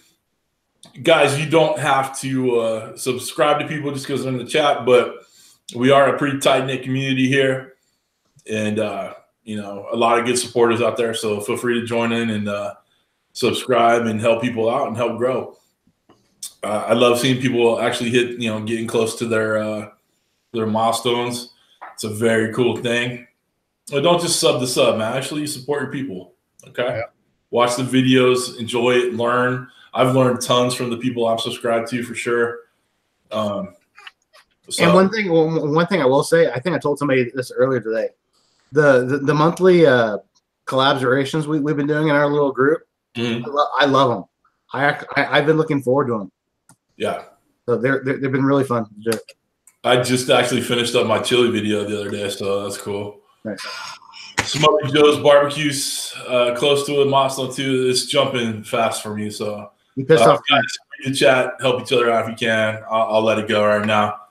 Guys, you don't have to subscribe to people just because they're in the chat, but we are a pretty tight-knit community here. and you know, a lot of good supporters out there. So feel free to join in and subscribe and help people out and help grow. I love seeing people actually hit, you know, getting close to their milestones. It's a very cool thing. But don't just sub the sub, man. Actually support your people. Okay. Yeah. Watch the videos, enjoy it, learn. I've learned tons from the people I'm subscribed to for sure. And one thing I will say, I think I told somebody this earlier today. The monthly collaborations we've been doing in our little group, I love them. I've been looking forward to them. Yeah. So they've been really fun to do. I just actually finished up my chili video the other day, so that's cool. Nice. Smokey Joe's barbecues close to a milestone too. It's jumping fast for me, so you pissed off. Guys, read the chat, help each other out if you can. I'll let it go right now.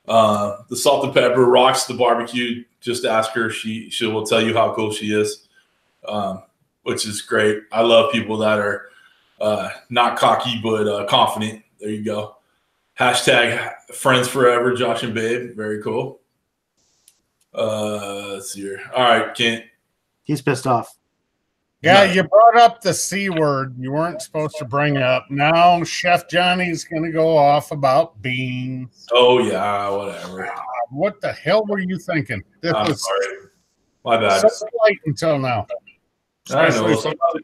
The salt and pepper rocks the barbecue. Just ask her; she will tell you how cool she is, which is great. I love people that are not cocky but confident. There you go. Hashtag friends forever, Josh and Babe. Very cool. Let's see here. All right, Kent. He's pissed off. Yeah, you brought up the C word you weren't supposed to bring up. Now Chef Johnny's going to go off about beans. Oh, yeah, whatever. What the hell were you thinking? This was sorry. My bad. So late until now. I know.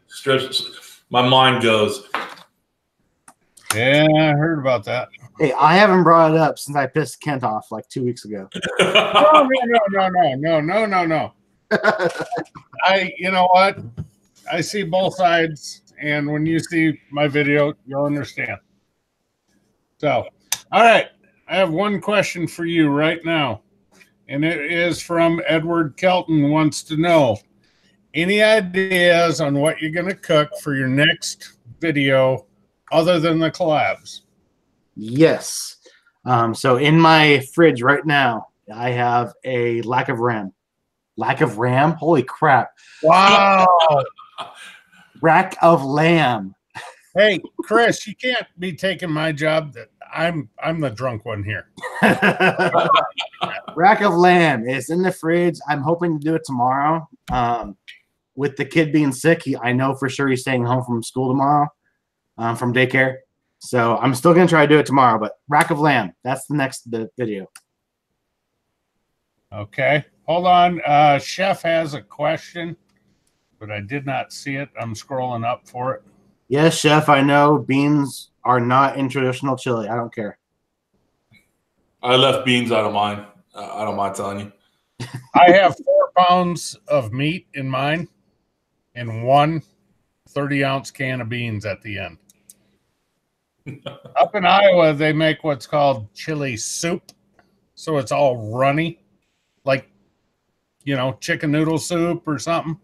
Sometimes my mind goes. Yeah, I heard about that. Hey, I haven't brought it up since I pissed Kent off like 2 weeks ago. No. You know what? I see both sides, and when you see my video, you'll understand. So, all right, I have one question for you right now, and it is from Edward Kelton. Wants to know any ideas on what you're going to cook for your next video other than the collabs? Yes. So in my fridge right now, I have a lack of ram. Lack of ram? Holy crap. Wow. Rack of lamb. Hey, Kris, you can't be taking my job. That I'm the drunk one here. Rack of lamb is in the fridge. I'm hoping to do it tomorrow. With the kid being sick, I know for sure he's staying home from school tomorrow, from daycare. So I'm still going to try to do it tomorrow, but rack of lamb, that's the next video. Okay. Hold on. Chef has a question, but I did not see it. I'm scrolling up for it. Yes, Chef, I know beans are not in traditional chili. I don't care. I left beans out of mine. I don't mind telling you. I have 4 pounds of meat in mine and one 30-ounce can of beans at the end. Up in Iowa, they make what's called chili soup. So it's all runny, like, you know, chicken noodle soup or something.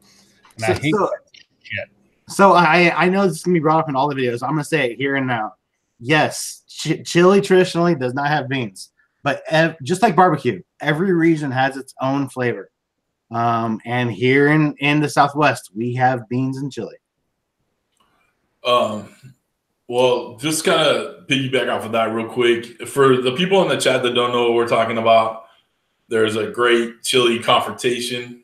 And I hate that shit. So I know this is going to be brought up in all the videos. I'm going to say it here and now. Yes, chili traditionally does not have beans. But just like barbecue, every region has its own flavor. And here in the Southwest, we have beans and chili. Well, just kind of piggyback off of that real quick. For the people in the chat that don't know what we're talking about, there's a great chili confrontation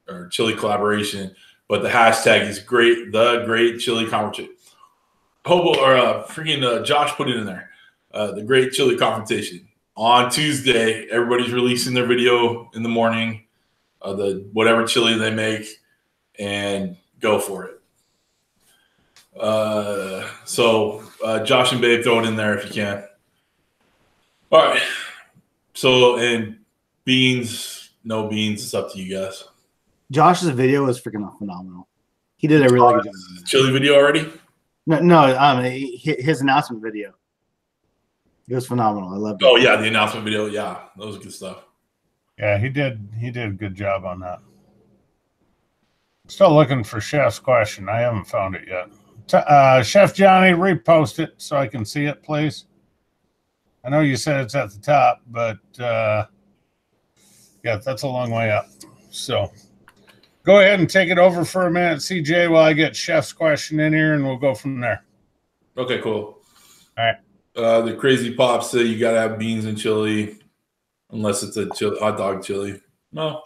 or chili collaboration, but the hashtag is great. The great chili confrontation. Hobo or freaking Josh put it in there. The great chili confrontation on Tuesday. Everybody's releasing their video in the morning of the whatever chili they make, and go for it. So Josh and Babe, throw it in there if you can. All right. So, and beans, no beans, it's up to you guys. Josh's video was freaking phenomenal. He did a really good job. Chili video already? No, his announcement video. It was phenomenal. I loved it. Oh yeah, the announcement video. Yeah, that was good stuff. Yeah, he did a good job on that. Still looking for Chef's question. I haven't found it yet. Chef Johnny, repost it so I can see it, please. I know you said it's at the top, but yeah, that's a long way up. So go ahead and take it over for a minute, CJ, while I get Chef's question in here, and we'll go from there. Okay, cool. All right. The Crazy Pops say you gotta have beans and chili, unless it's a hot dog chili. No,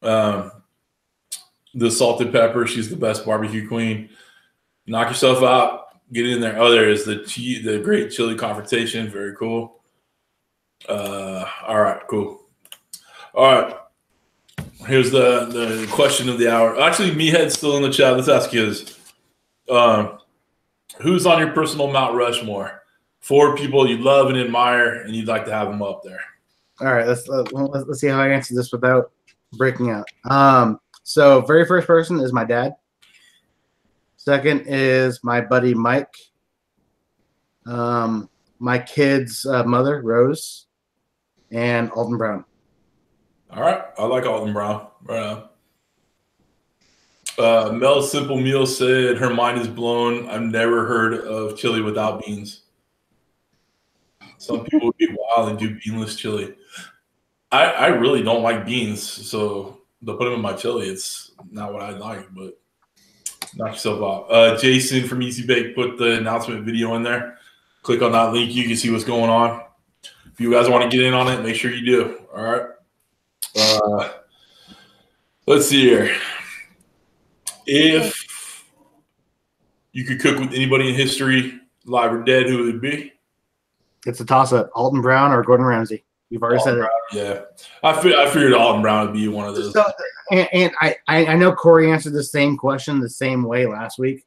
The salted pepper, she's the best barbecue queen. Knock yourself out. Get in there. Oh, there is the great chili confrontation. Very cool. All right, cool. All right. Here's the question of the hour. Actually, Meathead's still in the chat. Let's ask his. Who's on your personal Mount Rushmore? 4 people you love and admire, and you'd like to have them up there. All right, let's see how I answer this without breaking out. So very first person is my dad. Second is my buddy Mike. My kid's mother, Rose, and Alden Brown. All right, I like Alden Brown. Right on. Mel Simple Meal said her mind is blown. I've never heard of chili without beans. Some people would be wild and do beanless chili. I really don't like beans, so to put them in my chili, it's not what I like, but knock yourself out. Jason from Easy Bake put the announcement video in there. Click on that link. You can see what's going on. If you guys want to get in on it, make sure you do. All right. Let's see here. If you could cook with anybody in history, live or dead, who would it be? It's a toss-up. Alden Brown or Gordon Ramsay. You've already said it. Yeah. I figured Alden Brown would be one of those. So, and I know Corey answered the same question the same way last week.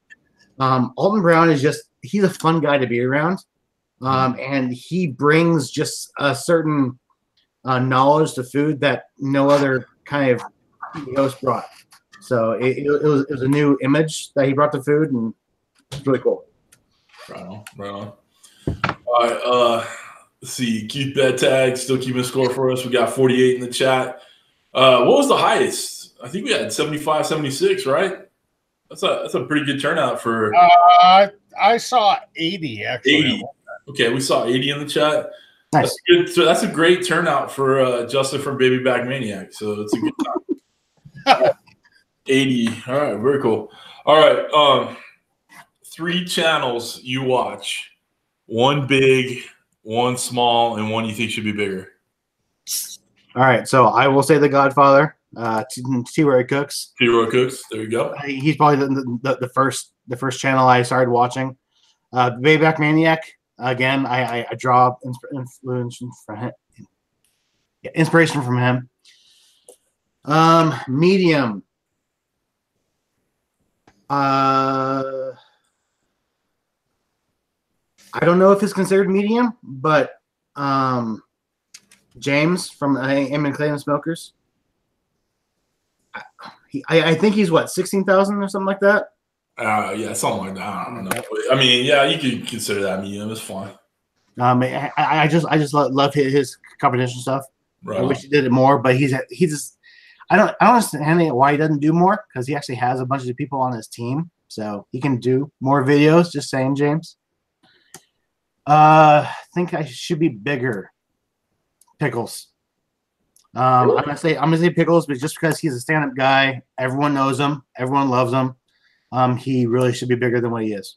Alden Brown is he's a fun guy to be around. And he brings just a certain knowledge to food that no other kind of host brought. So it was a new image that he brought to food, and it's really cool. Right on. All right, let's see. Keith Bedtag still keeping score for us. We got 48 in the chat. What was the highest? I think we had 75, 76, right? That's a pretty good turnout for. I saw 80 actually. 80. Okay, we saw 80 in the chat. Nice. That's good. So that's a great turnout for Justin from Baby Back Maniac. So it's a good time. 80. All right, very cool. All right, 3 channels you watch. 1 big, 1 small, and 1 you think should be bigger. All right, so I will say The Godfather. See where he cooks. See where he cooks. There you go. He's probably the first channel I started watching. Baby Back Maniac. Again, I draw inspiration from him. Medium. I don't know if it's considered medium, but James from Eamon Clay and Smokers. I think he's what, 16,000 or something like that. Yeah, something like that. I don't know. I mean, yeah, you can consider that medium. It's fine. I just love his competition stuff. Right. I wish he did it more, but he just I don't understand why he doesn't do more, because he actually has a bunch of people on his team, so he can do more videos. Just saying, James. I think I should be bigger. Pickles. I'm gonna say Pickles, but just because he's a stand-up guy, everyone knows him, everyone loves him. He really should be bigger than what he is.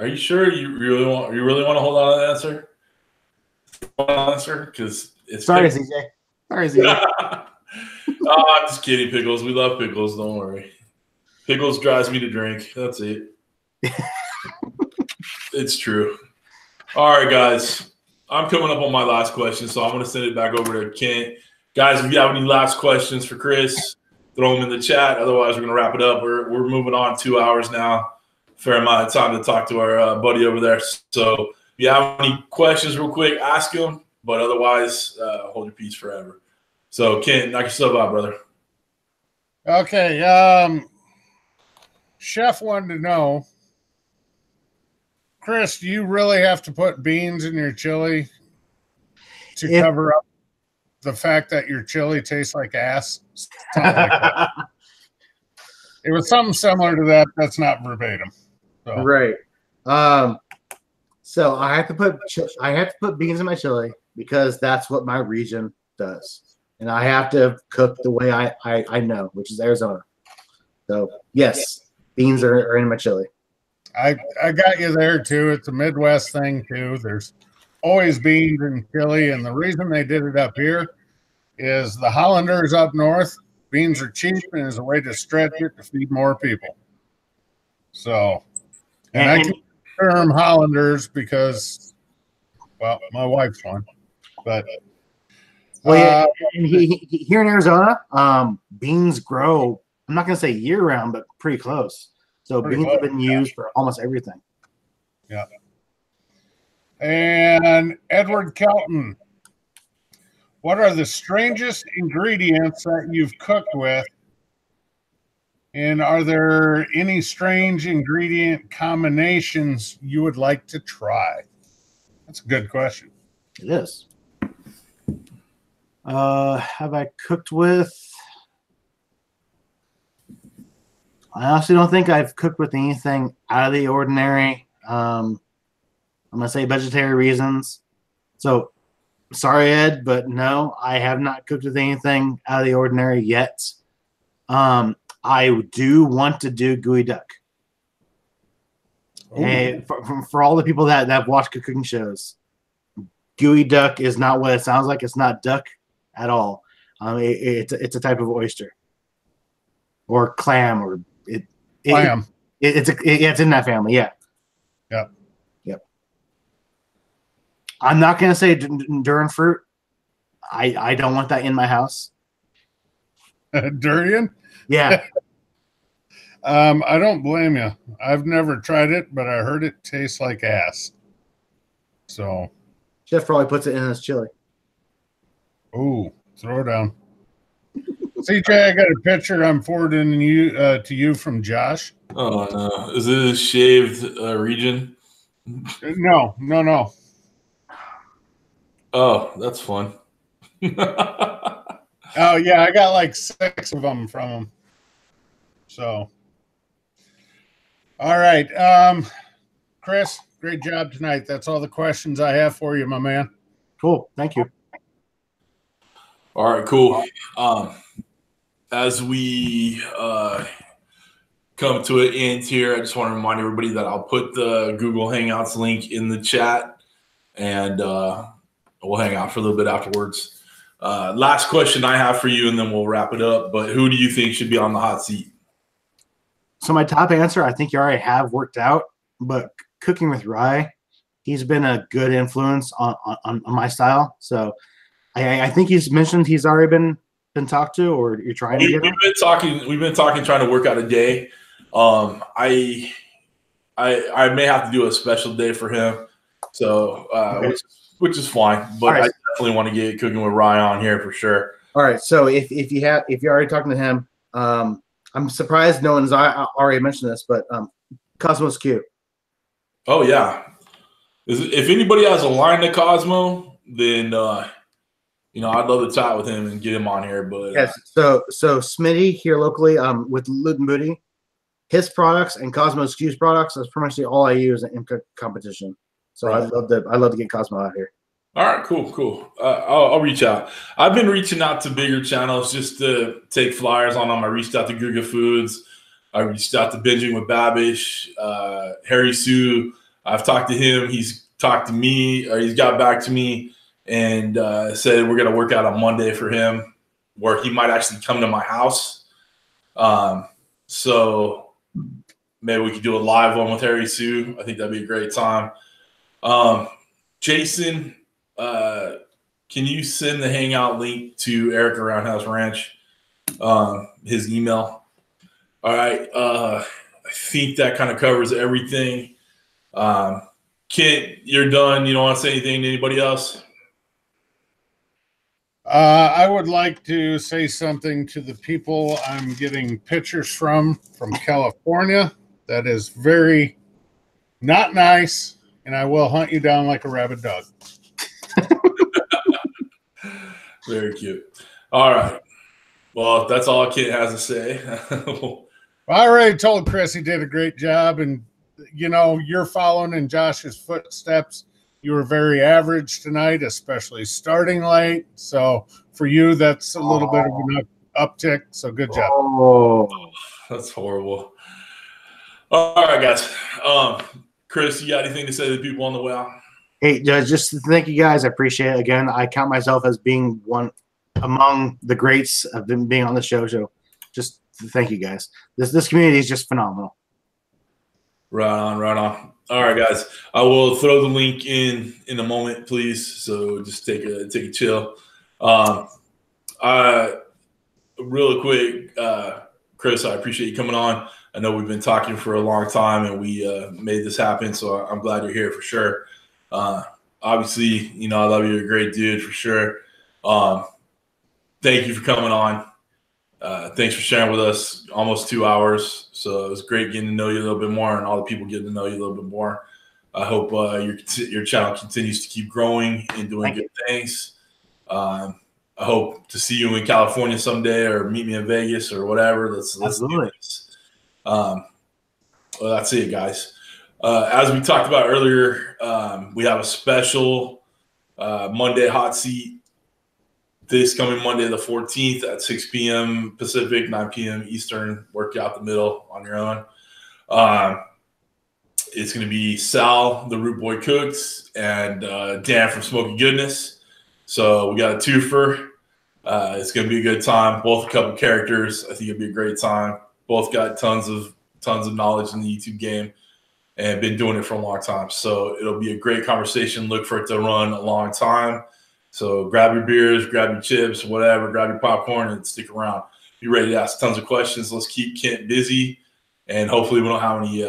Are you sure you really want to hold on to that answer? Because it's sorry, CJ. Sorry, CJ. I'm just kidding, Pickles. We love Pickles. Don't worry. Pickles drives me to drink. That's it. It's true. All right, guys. I'm coming up on my last question, so I'm going to send it back over to Kent. Guys, if you have any last questions for Kris, throw them in the chat. Otherwise, we're going to wrap it up. We're moving on 2 hours now. Fair amount of time to talk to our buddy over there. So if you have any questions real quick, ask him. But otherwise, hold your peace forever. So, Kent, knock yourself out, brother. Okay. Chef wanted to know, Kris, do you really have to put beans in your chili to cover up the fact that your chili tastes like ass? Like that. It was something similar to that. That's not verbatim. So. Right. So I have to put beans in my chili because that's what my region does, and I have to cook the way I know, which is Arizona. So yes, beans are in my chili. I got you there too. It's a Midwest thing too. There's always beans in chili, and the reason they did it up here is the Hollanders up north Beans are cheap and is a way to stretch it to feed more people. So, and I can term Hollanders because, well, my wife's one. But well, yeah, here in Arizona, beans grow. I'm not going to say year round, but pretty close. So beans have been used for almost everything. Yeah. And Edward Kelton, what are the strangest ingredients that you've cooked with? And are there any strange ingredient combinations you would like to try? That's a good question. It is. Have I cooked with? I honestly don't think I've cooked with anything out of the ordinary. I'm gonna say budgetary reasons. So sorry, Ed, but no, I have not cooked with anything out of the ordinary yet. I do want to do gooey duck. Hey, for all the people that have watched cooking shows, gooey duck is not what it sounds like. It's not duck at all. It's a type of oyster or clam or clam. It's in that family. Yeah. Yep. I'm not gonna say durian fruit. I don't want that in my house. Durian? Yeah. I don't blame you. I've never tried it, but I heard it tastes like ass. So Chef probably puts it in his chili. Ooh, throw down. CJ, I got a picture I'm forwarding to you from Josh. Oh no. Is it a shaved region? No. Oh, that's fun. Oh yeah, I got like 6 of them from him. So, all right, Kris, great job tonight. That's all the questions I have for you, my man. Cool, thank you. All right, cool. As we come to an end here, I just want to remind everybody that I'll put the Google Hangouts link in the chat, and we'll hang out for a little bit afterwards. Last question I have for you, and then we'll wrap it up. But who do you think should be on the hot seat? So my top answer, I think you already have worked out, but cooking with Rye, he's been a good influence on my style. So I think he's mentioned he's already been talked to, or you're trying to get him. We've been talking, trying to work out a day. I may have to do a special day for him. So Okay. which is fine, but right. I definitely want to get cooking with Ryan on here for sure. All right. So if you're already talking to him, I'm surprised no one's already mentioned this, but Cosmo's Q. Oh yeah. If anybody has a line to Cosmo, then I'd love to chat with him and get him on here. But yes. So Smitty here locally, with Loot and Booty, his products and Cosmo's Q's products, that's pretty much all I use in competition. So Right. I'd love to get Cosmo out here. All right, cool. I'll reach out. I've been reaching out to bigger channels just to take flyers on them. I reached out to Guga Foods. I reached out to Binging with Babish, Harry Sue. I've talked to him. He's talked to me, or he's got back to me and said we're going to work out on Monday for him, where he might actually come to my house. So maybe we could do a live one with Harry Sue. I think that'd be a great time. Jason, can you send the Hangout link to Eric Around House Ranch, his email? All right. I think that kind of covers everything. Kent, you're done. You don't want to say anything to anybody else? I would like to say something to the people I'm getting pictures from California. That is very not nice, and I will hunt you down like a rabid dog. Very cute. All right. Well, that's all Kent has to say. I already told Kris he did a great job, and you're following in Josh's footsteps. You were very average tonight, especially starting late. So for you, that's a little bit of an uptick. So good job. Oh, That's horrible. All right, guys. Kris, you got anything to say to the people on the way out? hey, just thank you guys. I appreciate it. Again, I count myself as being one among the greats of them being on the show. So just thank you guys. This community is just phenomenal. Right on, right on. All right, guys. I will throw the link in a moment, please. So just take a chill. Real quick, Kris, I appreciate you coming on. I know we've been talking for a long time, and we made this happen. So I'm glad you're here for sure. Obviously, you know I love you. You're a great dude for sure. Thank you for coming on. Thanks for sharing with us almost 2 hours. So it was great getting to know you a little bit more, and all the people getting to know you a little bit more. I hope your channel continues to keep growing and doing good things. I hope to see you in California someday, or meet me in Vegas or whatever. Let's do this. Well, that's it, guys. As we talked about earlier, we have a special Monday hot seat this coming Monday, the 14th at 6 p.m. Pacific, 9 p.m. Eastern. Work out the middle on your own. It's going to be Sal, the Root Boy Cooks, and Dan from SmokeyGoodness. So we got a twofer. It's going to be a good time. Both a couple characters. I think it'll be a great time. Both got tons of knowledge in the YouTube game and been doing it for a long time. So it'll be a great conversation. Look for it to run a long time. So grab your beers, grab your chips, whatever, grab your popcorn, and stick around. Be ready to ask tons of questions. Let's keep Kent busy, and hopefully we don't have any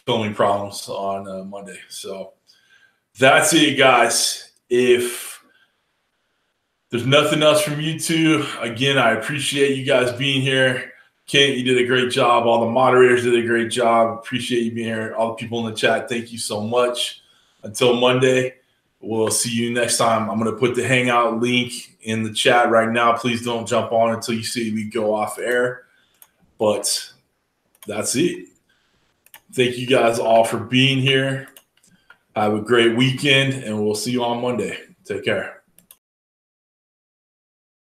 filming problems on Monday. So that's it, guys. If there's nothing else from you two, again, I appreciate you guys being here. Kent, you did a great job. All the moderators did a great job. Appreciate you being here. All the people in the chat, thank you so much. Until Monday. We'll see you next time. I'm going to put the Hangout link in the chat right now. Please don't jump on until you see we go off air. But that's it. Thank you guys all for being here. Have a great weekend, and we'll see you on Monday. Take care.